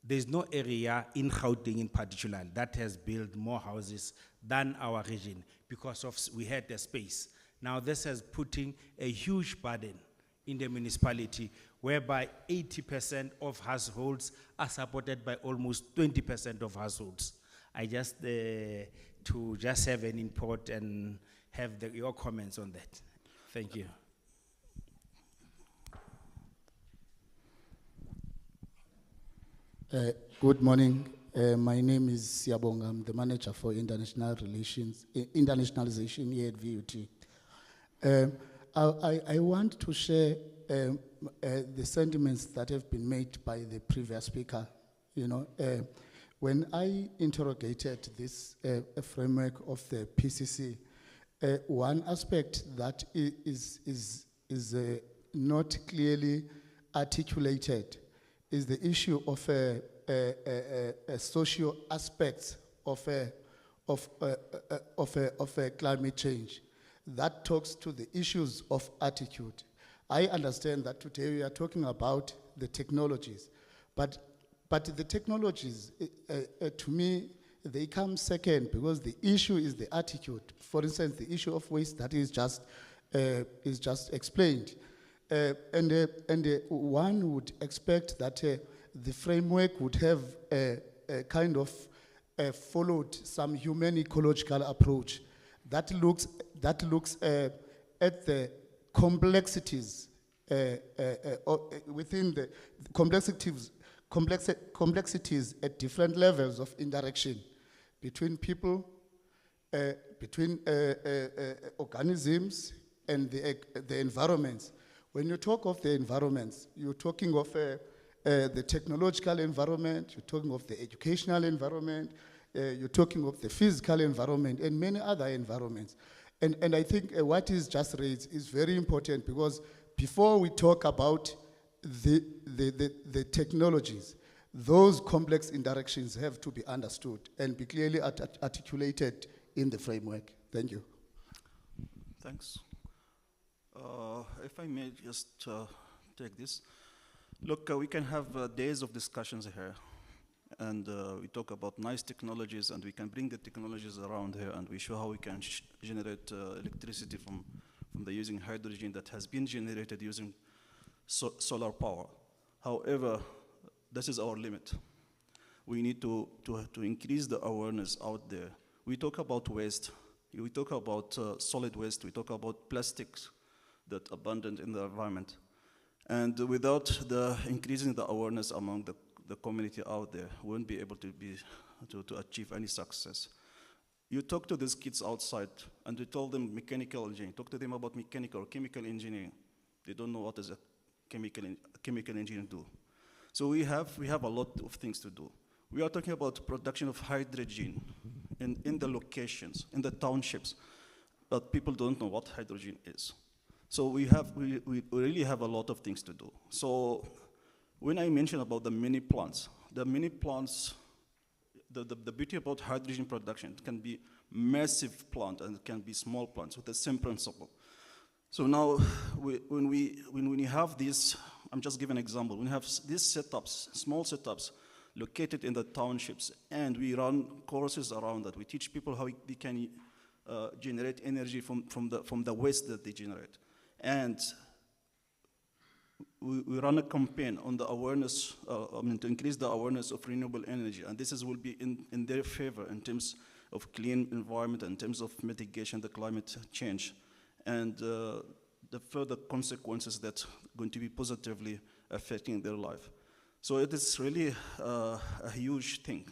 there's no area in Gauteng in particular that has built more houses than our region because of we had the space. Now this is putting a huge burden in the municipality whereby 80% of households are supported by almost 20% of households. I just, to just have an input and have your comments on that. Thank you. Good morning. My name is Siabonga. I'm the manager for international relations, internationalization here at VUT. I want to share the sentiments that have been made by the previous speaker. You know, when I interrogated this framework of the PCC, one aspect that is not clearly articulated is the issue of social aspects of climate change. That talks to the issues of attitude. I understand that today we are talking about the technologies, but the technologies, to me, they come second because the issue is the attitude. For instance, the issue of waste that is just explained. And one would expect that the framework would have a kind of followed some human ecological approach that looks at the complexities within the complexities at different levels of interaction between people, between organisms, and the environments. When you talk of the environments, you're talking of the technological environment, you're talking of the educational environment, you're talking of the physical environment, and many other environments. And I think what is just raised is very important because before we talk about the technologies, those complex interactions have to be understood and be clearly articulated in the framework. Thank you. Thanks. If I may just take this. Look, we can have days of discussions here, and we talk about nice technologies, and we can bring the technologies around here, and we show how we can generate electricity from the using hydrogen that has been generated using solar power. However, this is our limit. We need to increase the awareness out there. We talk about waste. We talk about solid waste. We talk about plastics that are abundant in the environment. And without the increasing the awareness among the community out there, we won't be able to achieve any success. You talk to these kids outside, and you tell them mechanical engineering. Talk to them about mechanical or chemical engineering. They don't know what does a chemical engineering do. So we have a lot of things to do. We are talking about production of hydrogen in the locations, in the townships, but people don't know what hydrogen is. So we really have a lot of things to do. So when I mention about the mini plants, the beauty about hydrogen production, it can be massive plant and it can be small plants with the same principle. So now, when we have these, I'm just giving an example, when we have these setups, small setups, located in the townships, and we run courses around that. We teach people how they can generate energy from the waste that they generate. And we run a campaign on the awareness, to increase the awareness of renewable energy, and this will be in their favor in terms of clean environment, in terms of mitigation the climate change, and the further consequences that are going to be positively affecting their life. So it is really a huge thing.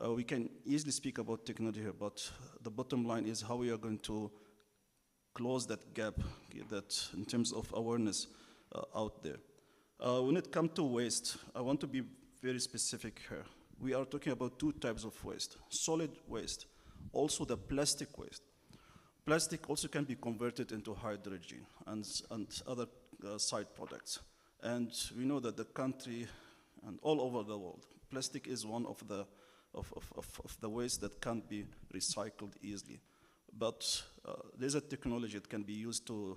We can easily speak about technology here, but the bottom line is how we are going to close that gap, that in terms of awareness out there. When it comes to waste, I want to be very specific here. We are talking about two types of waste: solid waste, also the plastic waste. Plastic also can be converted into hydrogen and other side products. And we know that the country and all over the world, plastic is one of the waste that can't be recycled easily. But there's a technology that can be used to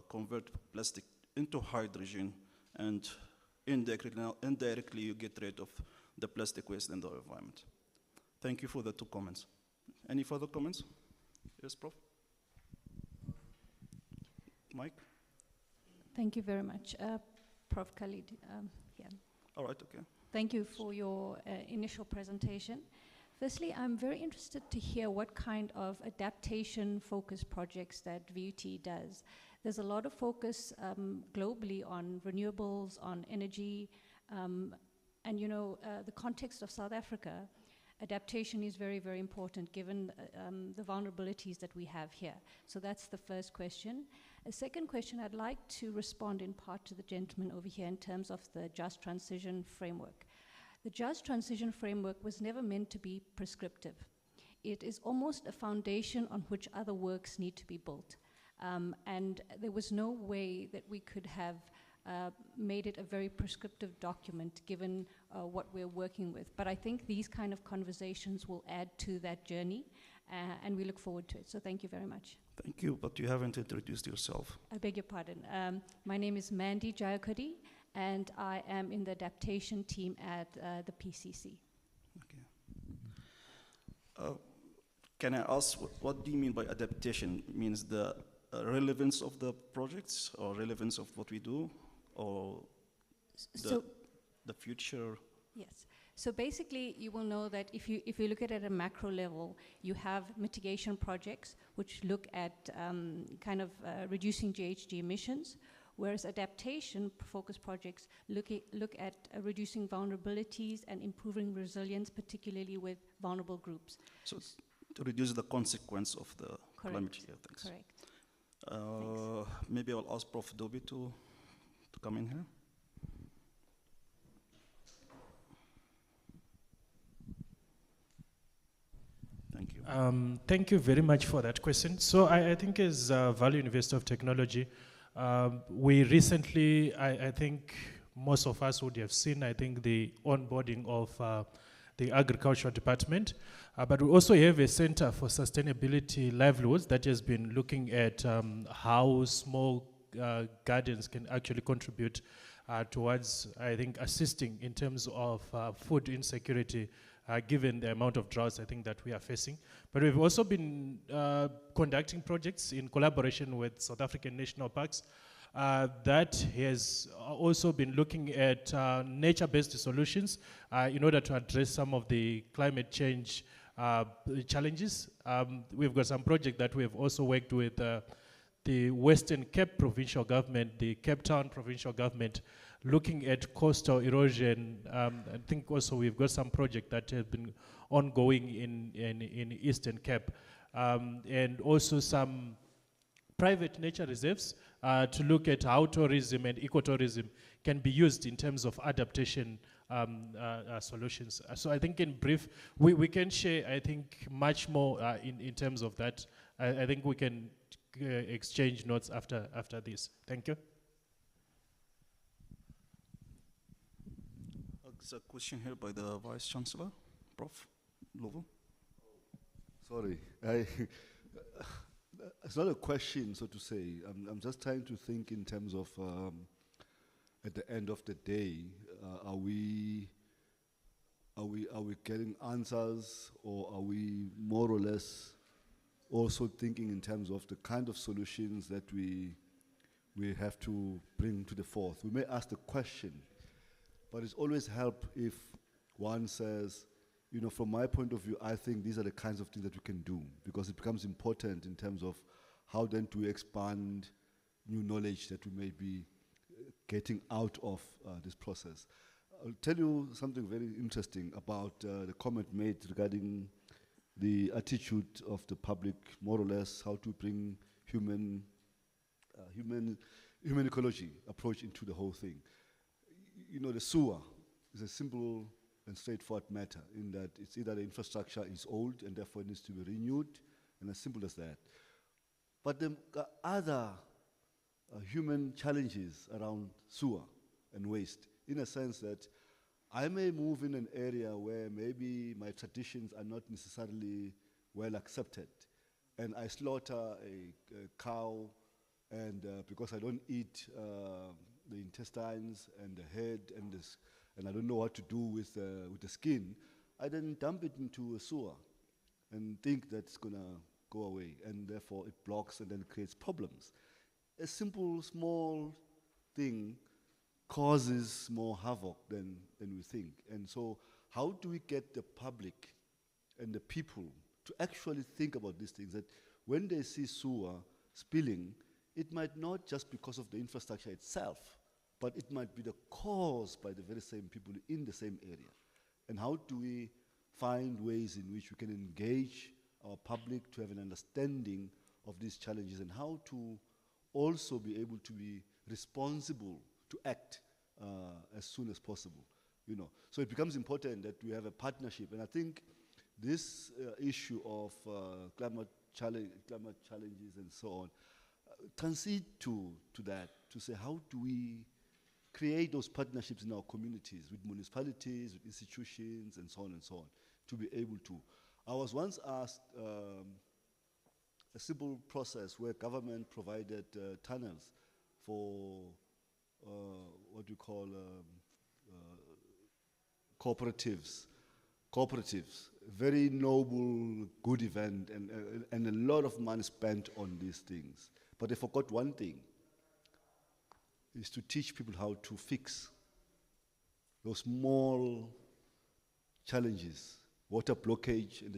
convert plastic into hydrogen, and indirectly you get rid of the plastic waste in the environment. Thank you for the two comments. Any further comments? Yes, Prof. Mike? Thank you very much. Prof. Khalid, yeah. All right, okay. Thank you for your initial presentation. Firstly, I'm very interested to hear what kind of adaptation-focused projects that VUT does. There's a lot of focus globally on renewables, on energy, and you know, the context of South Africa, adaptation is very, very important given the vulnerabilities that we have here. So that's the first question. A second question, I'd like to respond in part to the gentleman over here in terms of the Just Transition Framework. The Just Transition Framework was never meant to be prescriptive. It is almost a foundation on which other works need to be built. And there was no way that we could have made it a very prescriptive document given what we're working with. But I think these kind of conversations will add to that journey, and we look forward to it. So thank you very much. Thank you, but you haven't introduced yourself. I beg your pardon. My name is Mandy Jayakodi, and I am in the adaptation team at the PCC. Okay. Can I ask, what do you mean by adaptation? It means the relevance of the projects, or relevance of what we do, or the future? Yes. So basically, you will know that if you look at it at a macro level, you have mitigation projects which look at reducing GHG emissions, whereas adaptation-focused projects look at reducing vulnerabilities and improving resilience, particularly with vulnerable groups. So to reduce the consequence of the climate change. Thanks. Correct. Maybe I'll ask Prof. Dobi to come in here. Thank you. Thank you very much for that question. So I think as Value University of Technology, we recently, I think most of us would have seen, I think, the onboarding of the Agricultural Department. But we also have a Center for Sustainability Livelihoods that has been looking at how small gardens can actually contribute towards, I think, assisting in terms of food insecurity, given the amount of droughts I think that we are facing. But we've also been conducting projects in collaboration with South African National Parks that has also been looking at nature-based solutions in order to address some of the climate change challenges. We've got some project that we have also worked with the Western Cape Provincial Government, the Cape Town Provincial Government, looking at coastal erosion. I think also we've got some project that has been ongoing in Eastern Cape, and also some private nature reserves to look at how tourism and ecotourism can be used in terms of adaptation solutions. So I think in brief, we can share, I think, much more in terms of that. I think we can exchange notes after this. Thank you. There's a question here by the Vice Chancellor, Prof. Lovo. Sorry, it's not a question, so to say. I'm just trying to think in terms of, at the end of the day, are we getting answers, or are we more or less also thinking in terms of the kind of solutions that we have to bring to the forth? We may ask the question, but it's always help if one says, you know, from my point of view, I think these are the kinds of things that we can do, because it becomes important in terms of how then to expand new knowledge that we may be getting out of this process. I'll tell you something very interesting about the comment made regarding the attitude of the public, more or less, how to bring human ecology approach into the whole thing. You know, the sewer is a simple and straightforward matter, in that it's either the infrastructure is old and therefore it needs to be renewed, and as simple as that. But there are other human challenges around sewer and waste, in a sense that I may move in an area where maybe my traditions are not necessarily well accepted, and I slaughter a cow, and because I don't eat the intestines and the head and I don't know what to do with the skin, I then dump it into a sewer and think that's gonna go away, and therefore it blocks and then creates problems. A simple, small thing causes more havoc than we think. And so how do we get the public and the people to actually think about these things, that when they see sewer spilling, it might not just because of the infrastructure itself, but it might be the cause by the very same people in the same area. And how do we find ways in which we can engage our public to have an understanding of these challenges, and how to also be able to be responsible to act as soon as possible, you know. So it becomes important that we have a partnership, and I think this issue of climate challenges and so on transit to that, to say how do we create those partnerships in our communities with municipalities, with institutions, and so on, to be able to. I was once asked a simple process where government provided tunnels for what you call cooperatives. Very noble, good event, and a lot of money spent on these things. But they forgot one thing, is to teach people how to fix those small challenges. Water blockage, and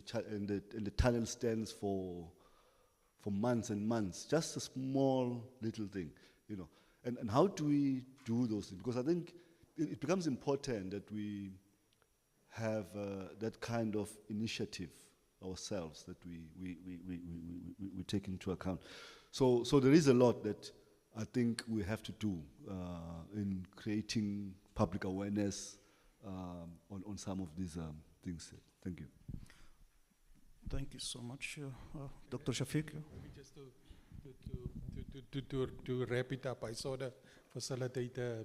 the tunnel stands for months and months. Just a small little thing, you know. And how do we do those things? Because I think it becomes important that we have that kind of initiative ourselves, that we take into account. So there is a lot that I think we have to do in creating public awareness on some of these things. Thank you. Thank you so much, Dr. Shafiq. Maybe just to wrap it up, I saw the facilitator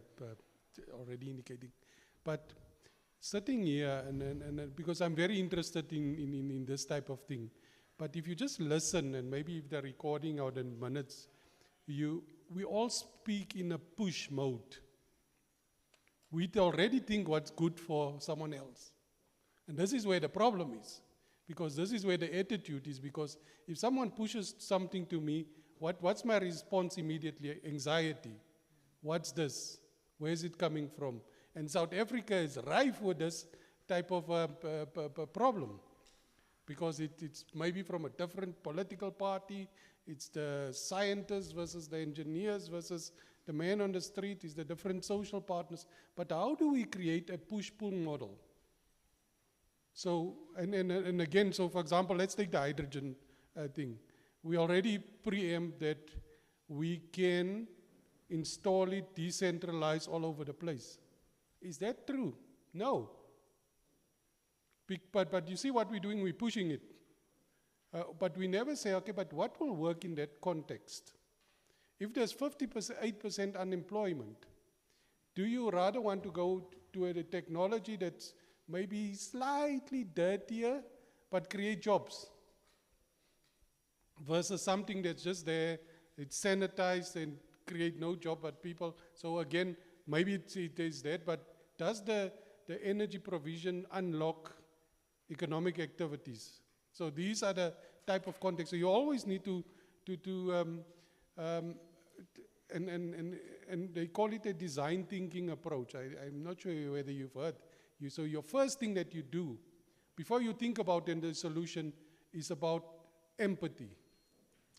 already indicating, but sitting here, and because I'm very interested in this type of thing, but if you just listen, and maybe if the recording or the minutes, we all speak in a push mode. We already think what's good for someone else. And this is where the problem is, because this is where the attitude is, because if someone pushes something to me, what's my response immediately? Anxiety. What's this? Where is it coming from? And South Africa is rife with this type of problem, because it's maybe from a different political party, it's the scientists versus the engineers versus the man on the street, is the different social partners. But how do we create a push-pull model? So, and again, so for example, let's take the hydrogen thing. We already preempt that we can install it decentralized all over the place. Is that true? No. But you see what we're doing, we're pushing it. But we never say, okay, but what will work in that context? If there's 8% unemployment, do you rather want to go to a technology that's maybe slightly dirtier, but create jobs? Versus something that's just there, it's sanitized and create no job, but people, so again, maybe it is that, but does the energy provision unlock economic activities? So these are the type of context. So you always need to and they call it a design thinking approach. I'm not sure whether you've heard. So your first thing that you do, before you think about the solution, is about empathy.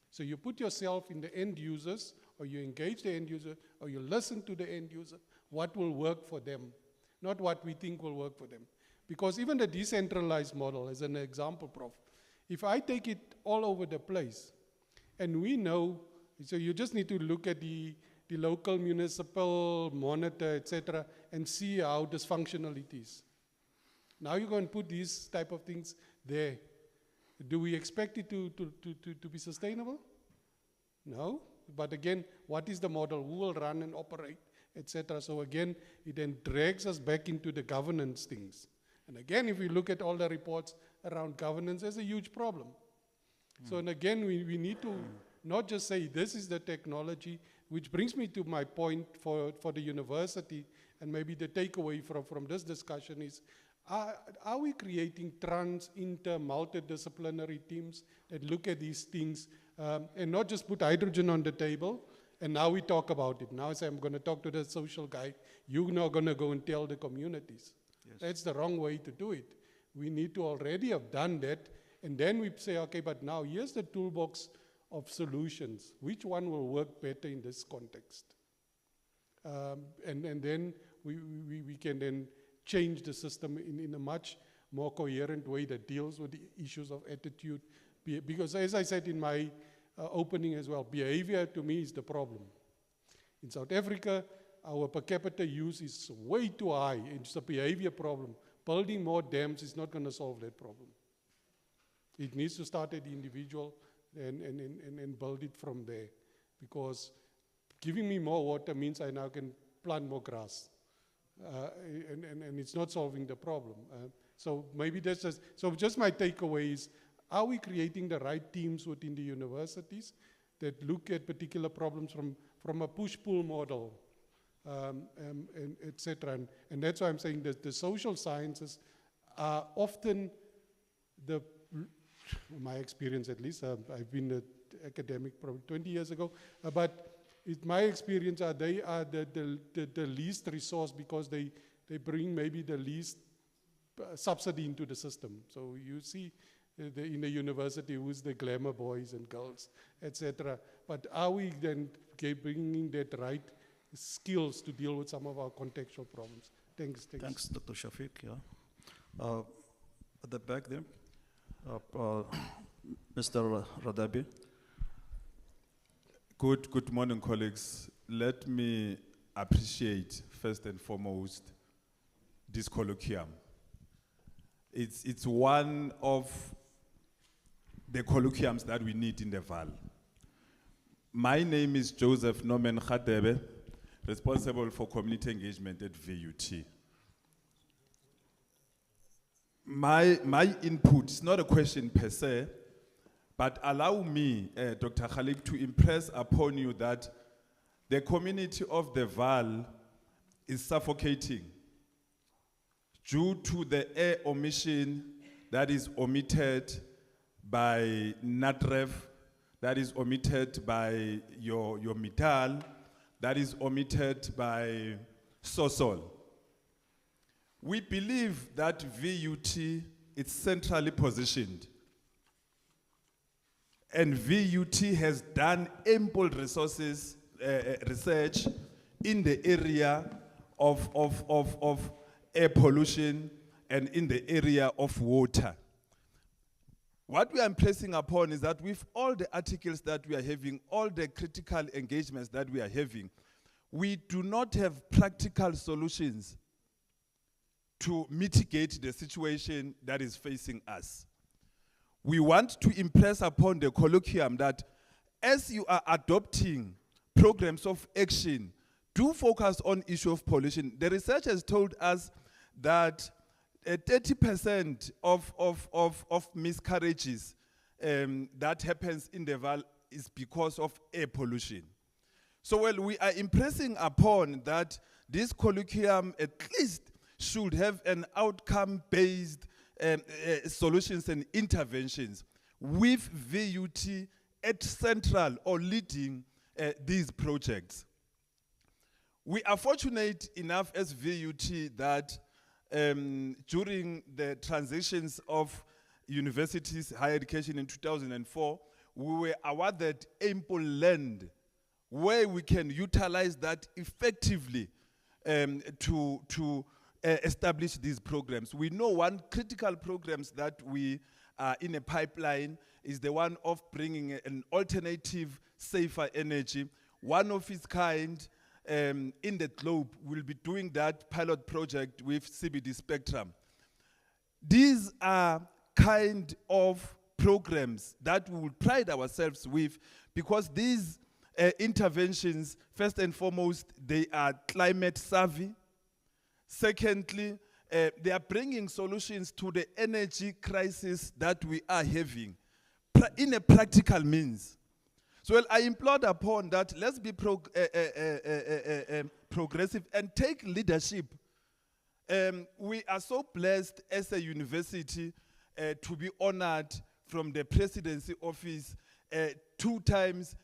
So you put yourself in the end users, or you engage the end user, or you listen to the end user, what will work for them, not what we think will work for them. Because even the decentralized model, as an example, Prof, if I take it all over the place, and we know, so you just need to look at the local municipal monitor, etc., and see how dysfunctional it is. Now you're going to put these type of things there. Do we expect it to be sustainable? No. But again, what is the model? Who will run and operate, etc.? So again, it then drags us back into the governance things. And again, if we look at all the reports around governance, there's a huge problem. So and again, we need to not just say this is the technology, which brings me to my point for the university, and maybe the takeaway from this discussion is, are we creating multidisciplinary teams that look at these things and not just put hydrogen on the table, and now we talk about it. Now I say I'm going to talk to the social guy, you're not going to go and tell the communities. Yes. That's the wrong way to do it. We need to already have done that, and then we say, okay, but now here's the toolbox of solutions. Which one will work better in this context? And then we can then change the system in a much more coherent way that deals with the issues of attitude. Because as I said in my opening as well, behavior to me is the problem. In South Africa, our per capita use is way too high. It's a behavior problem. Building more dams is not going to solve that problem. It needs to start at the individual and build it from there. Because giving me more water means I now can plant more grass. And it's not solving the problem. So maybe that's just, so just my takeaway is, are we creating the right teams within the universities that look at particular problems from a push-pull model, and et cetera. And that's why I'm saying that the social sciences are often my experience at least, I've been an academic probably 20 years ago, but my experience they are the least resource because they bring maybe the least subsidy into the system. So you see in the university who's the glamour boys and girls, etc. But are we then bringing that right skills to deal with some of our contextual problems? Thanks. Thanks, Dr. Shafiq. Yeah. At the back there, Mr. Radabi. Good morning, colleagues. Let me appreciate first and foremost this colloquium. It's one of the colloquiums that we need in the VAL. My name is Joseph Norman Khadebe, responsible for community engagement at VUT. My input is not a question per se, but allow me, Dr. Khalik, to impress upon you that the community of the VAL is suffocating due to the air omission that is omitted by NATREV, that is omitted by your METAL, that is omitted by SOSOL. We believe that VUT is centrally positioned, and VUT has done ample resources research in the area of air pollution and in the area of water. What we are impressing upon is that with all the articles that we are having, all the critical engagements that we are having, we do not have practical solutions to mitigate the situation that is facing us. We want to impress upon the colloquium that as you are adopting programs of action, do focus on issue of pollution. The research has told us that 30% of miscarriages that happens in the Val is because of air pollution. So well, we are impressing upon that this colloquium at least should have an outcome-based solutions and interventions with VUT at central or leading these projects. We are fortunate enough as VUT that during the transitions of universities, higher education in 2004, we were awarded ample land where we can utilize that effectively to establish these programs. We know one critical programs that we are in a pipeline is the one of bringing an alternative, safer energy, one of its kind in the globe. We'll be doing that pilot project with CBD Spectrum. These are kind of programs that we will pride ourselves with because these interventions, first and foremost, they are climate savvy. Secondly, they are bringing solutions to the energy crisis that we are having in a practical means. So well, I implored upon that let's be progressive and take leadership. We are so blessed as a university to be honored from the presidency office 2 times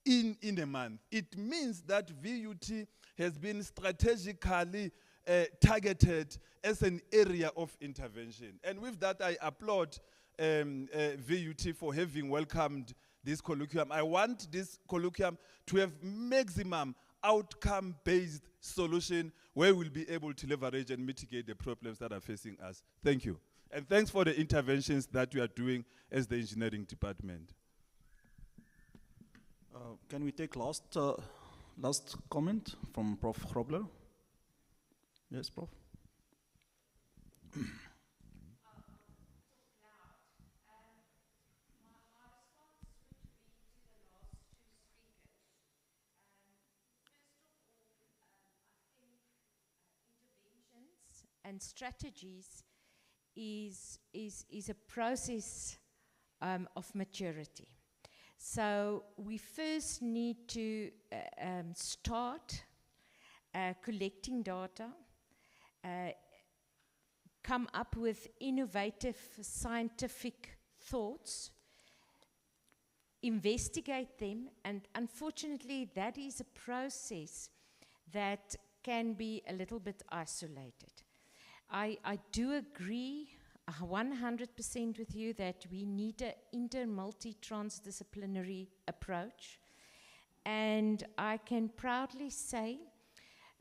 in a month. It means that VUT has been strategically targeted as an area of intervention. And with that, I applaud VUT for having welcomed this colloquium. I want this colloquium to have maximum outcome-based solution where we'll be able to leverage and mitigate the problems that are facing us. Thank you. And thanks for the interventions that we are doing as the engineering department. Can we take last comment from Prof. Grobler? Yes, Prof. And strategies is a process of maturity. So we first need to start collecting data, come up with innovative scientific thoughts, investigate them, and unfortunately that is a process that can be a little bit isolated. I do agree 100% with you that we need an inter-multi-transdisciplinary approach. And I can proudly say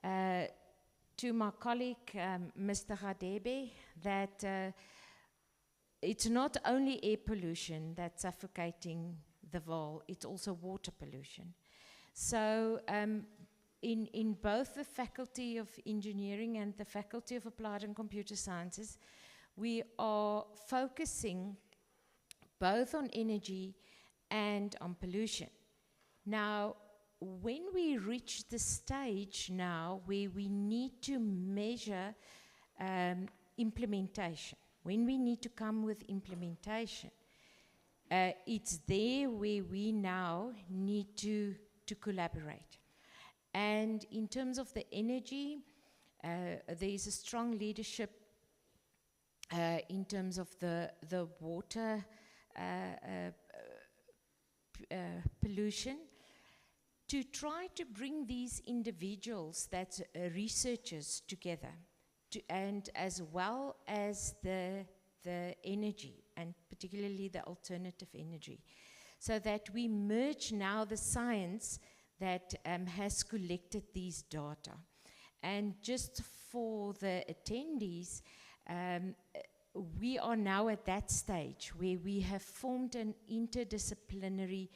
to my colleague, Mr. Radebe, that it's not only air pollution that's suffocating the Vaal, it's also water pollution. So in both the Faculty of Engineering and the Faculty of Applied and Computer Sciences, we are focusing both on energy and on pollution. Now, when we reach the stage now where we need to measure implementation, when we need to come with implementation, it's there where we now need to collaborate. And in terms of the energy, there is a strong leadership in terms of the water pollution, to try to bring these individuals, that's researchers, together, and as well as the energy, and particularly the alternative energy, so that we merge now the science that has collected these data. And just for the attendees, we are now at that stage where we have formed an interdisciplinary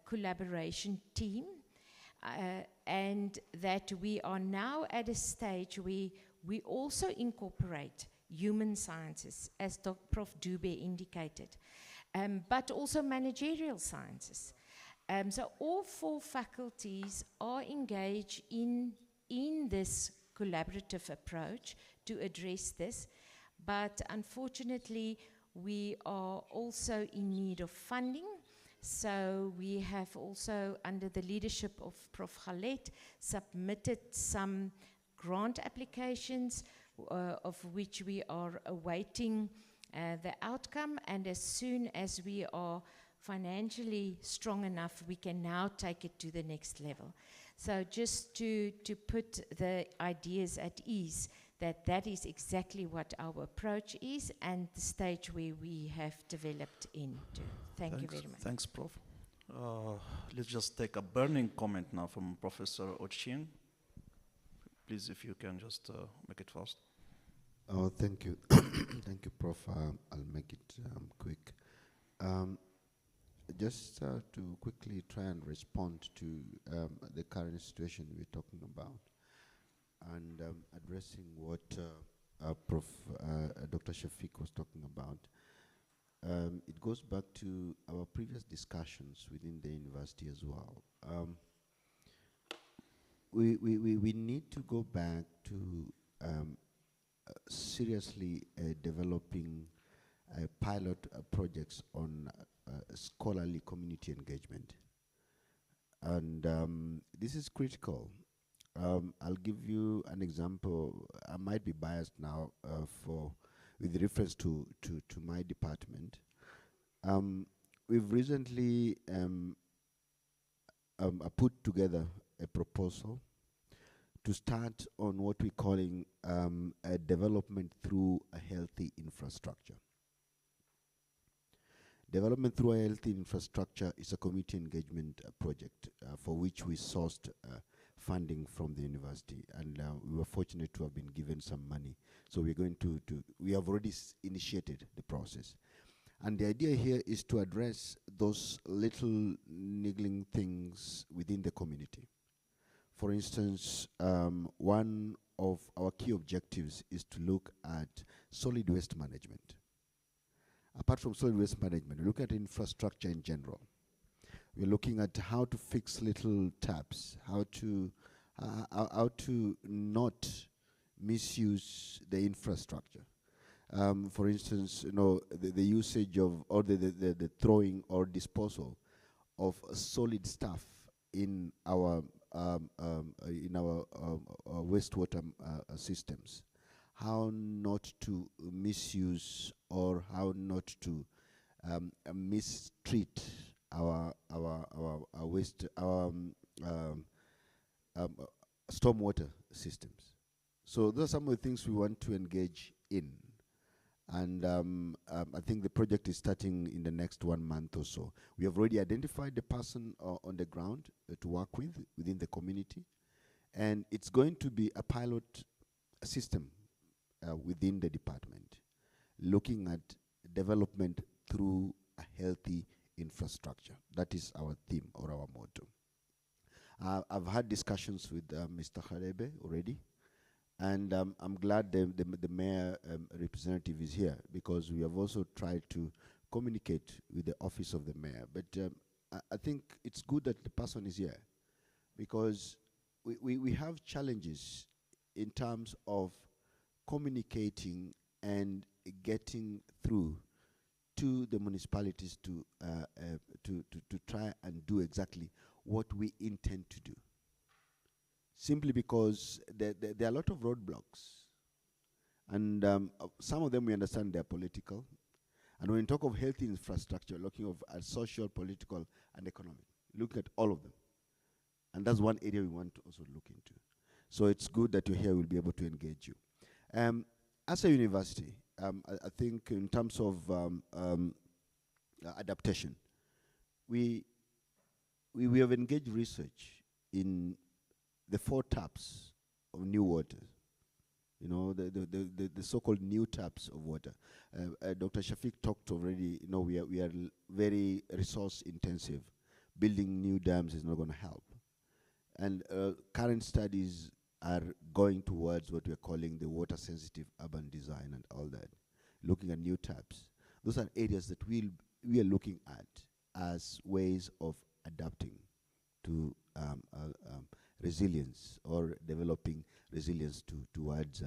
collaboration team, and that we are now at a stage where we also incorporate human sciences, as Prof. Dube indicated, but also managerial sciences. So all 4 faculties are engaged in this collaborative approach to address this, but unfortunately we are also in need of funding. So we have also, under the leadership of Prof. Khaled, submitted some grant applications of which we are awaiting the outcome, and as soon as we are financially strong enough, we can now take it to the next level. So just to put the ideas at ease, that is exactly what our approach is and the stage where we have developed into. Thank you very much. Thanks, Prof. Let's just take a burning comment now from Professor Ochin. Please, if you can just make it fast. Oh, thank you. Thank you, Prof. I'll make it quick. Just to quickly try and respond to the current situation we're talking about, and addressing what Dr. Shafiq was talking about. It goes back to our previous discussions within the university as well. We need to go back to seriously developing pilot projects on scholarly community engagement. And this is critical. I'll give you an example. I might be biased now with reference to my department. We've recently put together a proposal to start on what we're calling a development through a healthy infrastructure. Development through a healthy infrastructure is a community engagement project for which we sourced funding from the university, and we were fortunate to have been given some money. So we're going we have already initiated the process. And the idea here is to address those little niggling things within the community. For instance, one of our key objectives is to look at solid waste management. Apart from solid waste management, we look at infrastructure in general. We're looking at how to fix little taps, how to not misuse the infrastructure. For instance, the usage of, or the throwing or disposal of solid stuff in our wastewater systems. How not to misuse or how not to mistreat our waste, stormwater systems. So those are some of the things we want to engage in. And I think the project is starting in the next 1 month or so. We have already identified the person on the ground to work with within the community. And it's going to be a pilot system within the department, looking at development through a healthy infrastructure. That is our theme or our motto. I've had discussions with Mr. Khalebe already, and I'm glad the mayor representative is here, because we have also tried to communicate with the office of the mayor. But I think it's good that the person is here, because we have challenges in terms of communicating and getting through to the municipalities to try and do exactly what we intend to do. Simply because there are a lot of roadblocks, and some of them we understand they're political. And when we talk of healthy infrastructure, looking at social, political, and economic, look at all of them. And that's one area we want to also look into. So it's good that you're here, we'll be able to engage you. As a university, I think in terms of adaptation, we we have engaged research in the 4 taps of new water. You know, the so-called new taps of water. Dr. Shafiq talked already, you know, we are very resource intensive. Building new dams is not going to help. And current studies are going towards what we are calling the water sensitive urban design and all that, looking at new taps. Those are areas that we are looking at as ways of adapting to resilience or developing resilience towards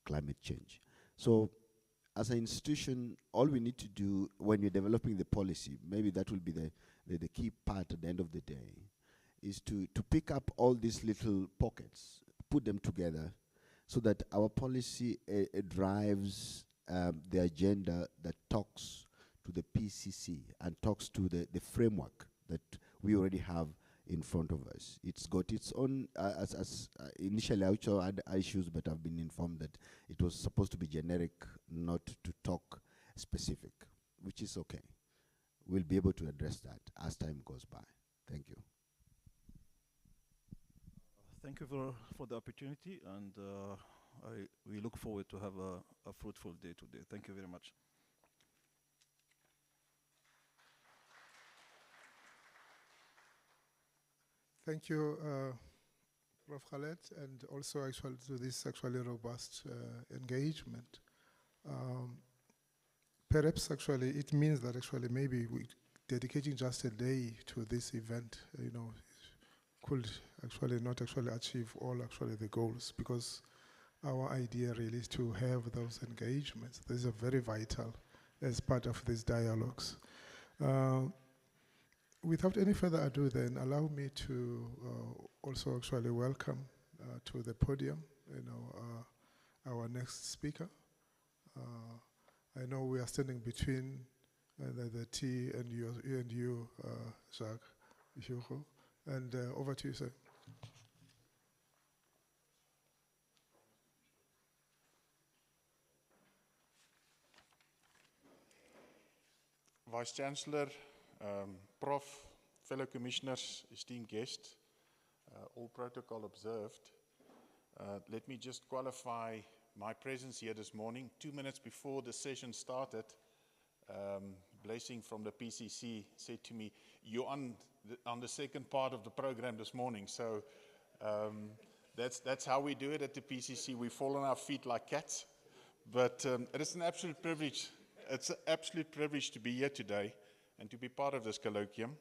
climate change. So as an institution, all we need to do when you're developing the policy, maybe that will be the key part at the end of the day, is to pick up all these little pockets, put them together, so that our policy drives the agenda that talks to the PCC and talks to the framework that we already have in front of us. It's got its own, initially I also had issues, but I've been informed that it was supposed to be generic, not to talk specific, which is okay. We'll be able to address that as time goes by. Thank you. Thank you for the opportunity, and we look forward to have a fruitful day today. Thank you very much. Thank you, Prof. Khaled, and also actually to this actually robust engagement. Perhaps actually it means that actually maybe we dedicating just a day to this event, you know, could actually not actually achieve all actually the goals, because our idea really is to have those engagements. These are very vital as part of these dialogues. Without any further ado then, allow me to also actually welcome to the podium, you know, our next speaker. I know we are standing between the T and you, Jacques Hugo, and over to you, sir. Vice Chancellor, Prof, fellow commissioners, esteemed guests, all protocol observed. Let me just qualify my presence here this morning. 2 minutes before the session started, Blessing from the PCC said to me, "You're on the second part of the program this morning." So that's how we do it at the PCC. We fall on our feet like cats. But it is an absolute privilege. It's an absolute privilege to be here today and to be part of this colloquium.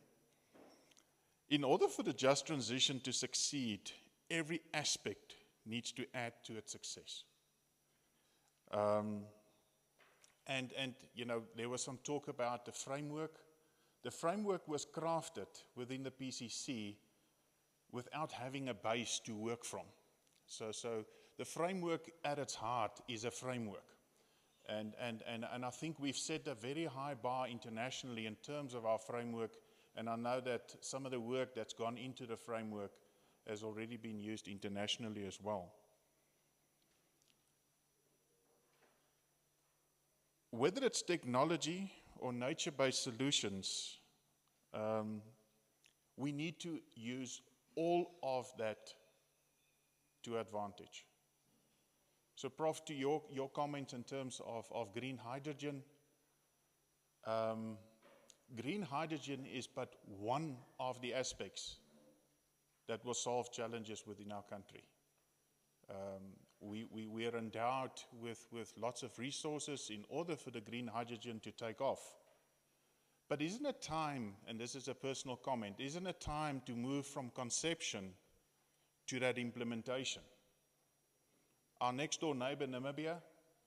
In order for the just transition to succeed, every aspect needs to add to its success. And you know, there was some talk about the framework. The framework was crafted within the PCC without having a base to work from. So the framework at its heart is a framework. And I think we've set a very high bar internationally in terms of our framework, and I know that some of the work that's gone into the framework has already been used internationally as well. Whether it's technology or nature-based solutions, we need to use all of that to advantage. So, Prof, to your comments in terms of green hydrogen, green hydrogen is but one of the aspects that will solve challenges within our country. We are endowed with lots of resources in order for the green hydrogen to take off. But isn't it time, and this is a personal comment, isn't it time to move from conception to that implementation? Our next door neighbor, Namibia,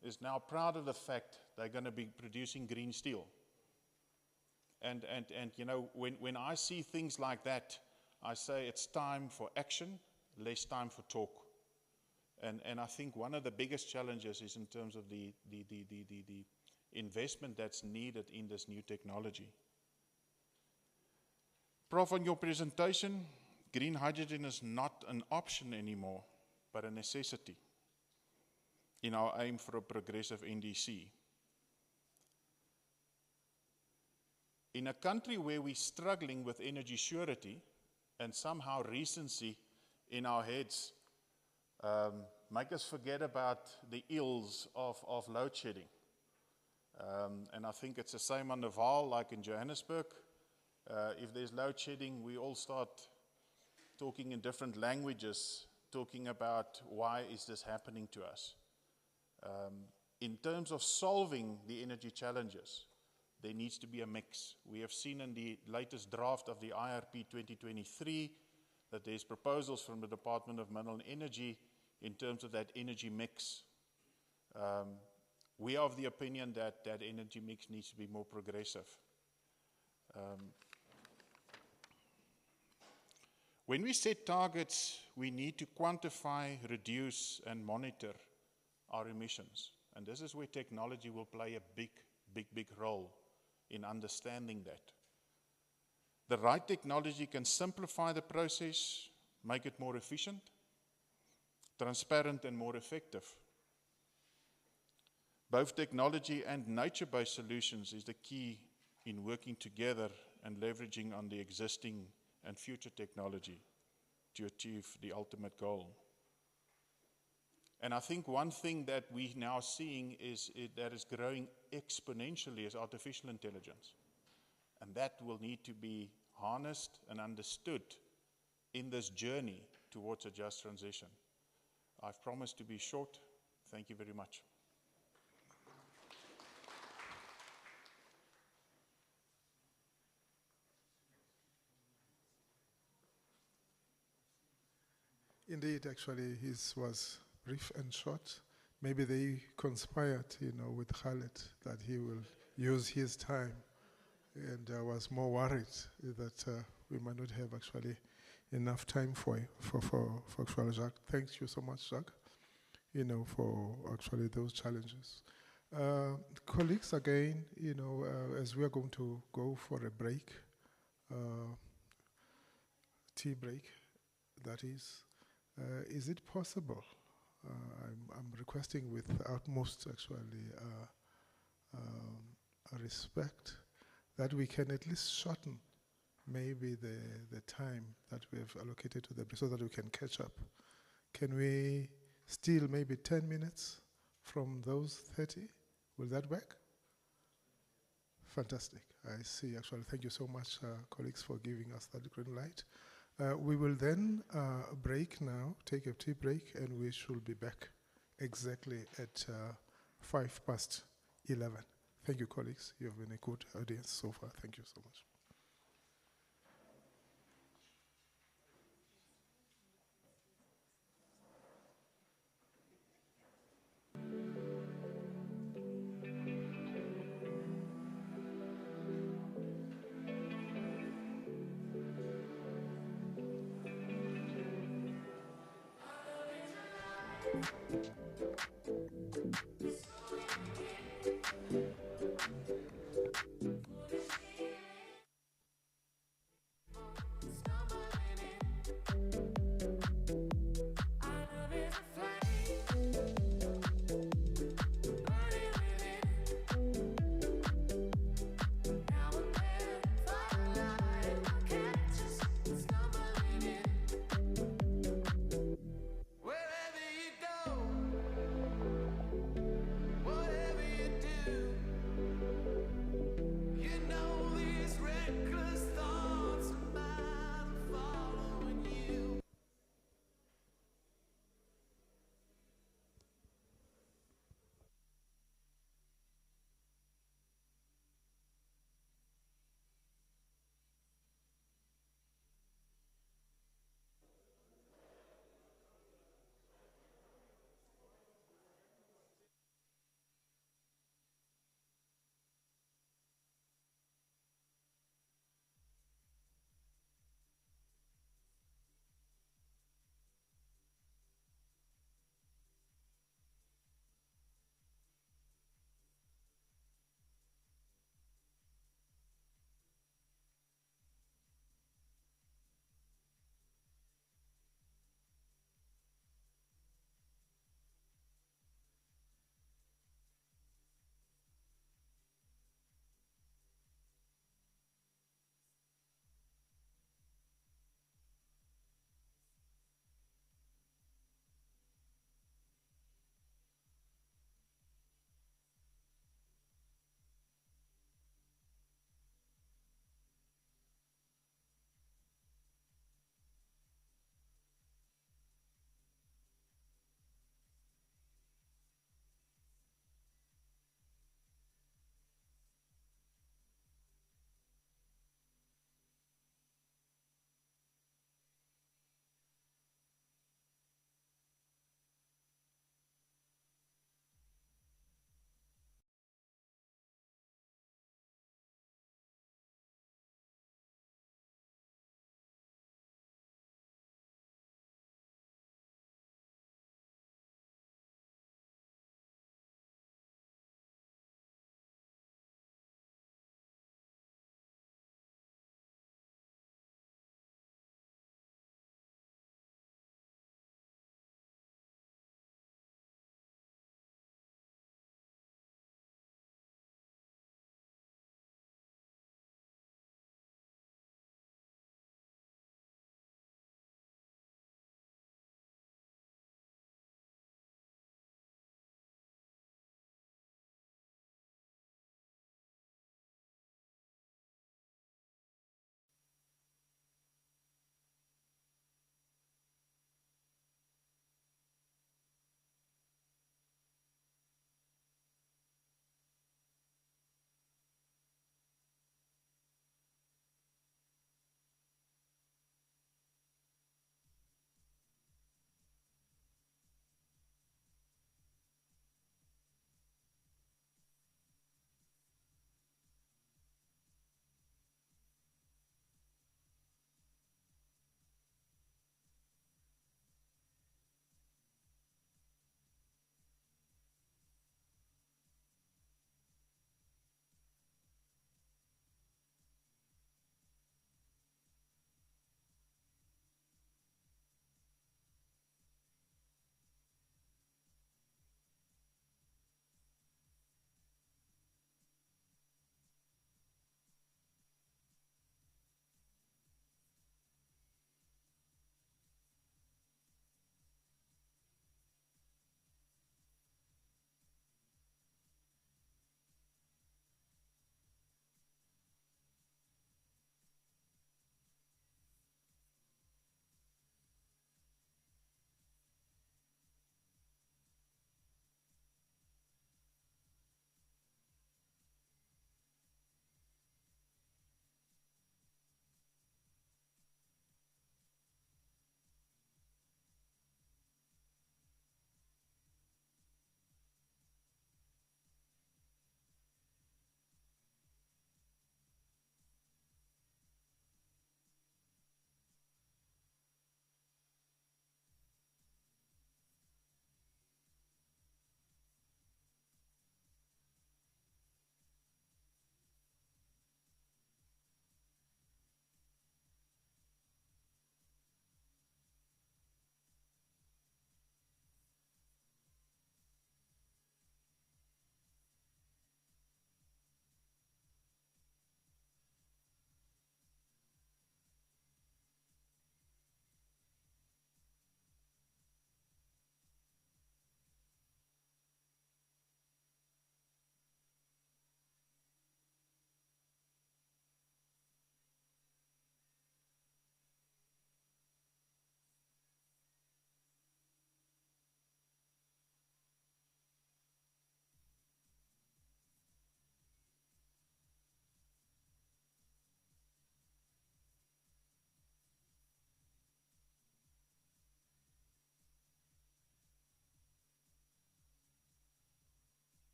is now proud of the fact they're going to be producing green steel. And you know, when I see things like that, I say it's time for action, less time for talk. And I think one of the biggest challenges is in terms of the investment that's needed in this new technology. Prof, on your presentation, green hydrogen is not an option anymore, but a necessity in our aim for a progressive NDC. In a country where we're struggling with energy surety and somehow recency in our heads make us forget about the ills of load shedding. And I think it's the same on the Vaal, like in Johannesburg. If there's load shedding, we all start talking in different languages, talking about why is this happening to us. In terms of solving the energy challenges, there needs to be a mix. We have seen in the latest draft of the IRP 2023 that there's proposals from the Department of Mineral and Energy in terms of that energy mix. We are of the opinion that that energy mix needs to be more progressive. When we set targets, we need to quantify, reduce, and monitor our emissions. And this is where technology will play a big role in understanding that. The right technology can simplify the process, make it more efficient, transparent, and more effective. Both technology and nature-based solutions is the key in working together and leveraging on the existing and future technology to achieve the ultimate goal. And I think one thing that we're now seeing that is growing exponentially is artificial intelligence. And that will need to be harnessed and understood in this journey towards a just transition. I've promised to be short. Thank you very much. Indeed, actually, his was brief and short. Maybe they conspired, with Khaled that he will use his time, and I was more worried that we might not have actually enough time for actually Jacques. Thank you so much, Jacques, for actually those challenges. Colleagues, again, as we are going to go for a break, tea break, that is it possible? I'm requesting with utmost actually respect that we can at least shorten maybe the time that we have allocated to the break so that we can catch up. Can we steal maybe 10 minutes from those 30? Will that work? Fantastic. I see. Actually, thank you so much, colleagues, for giving us that green light. We will then break now, take a tea break, and we should be back exactly at 11:05. Thank you, colleagues. You have been a good audience so far. Thank you so much.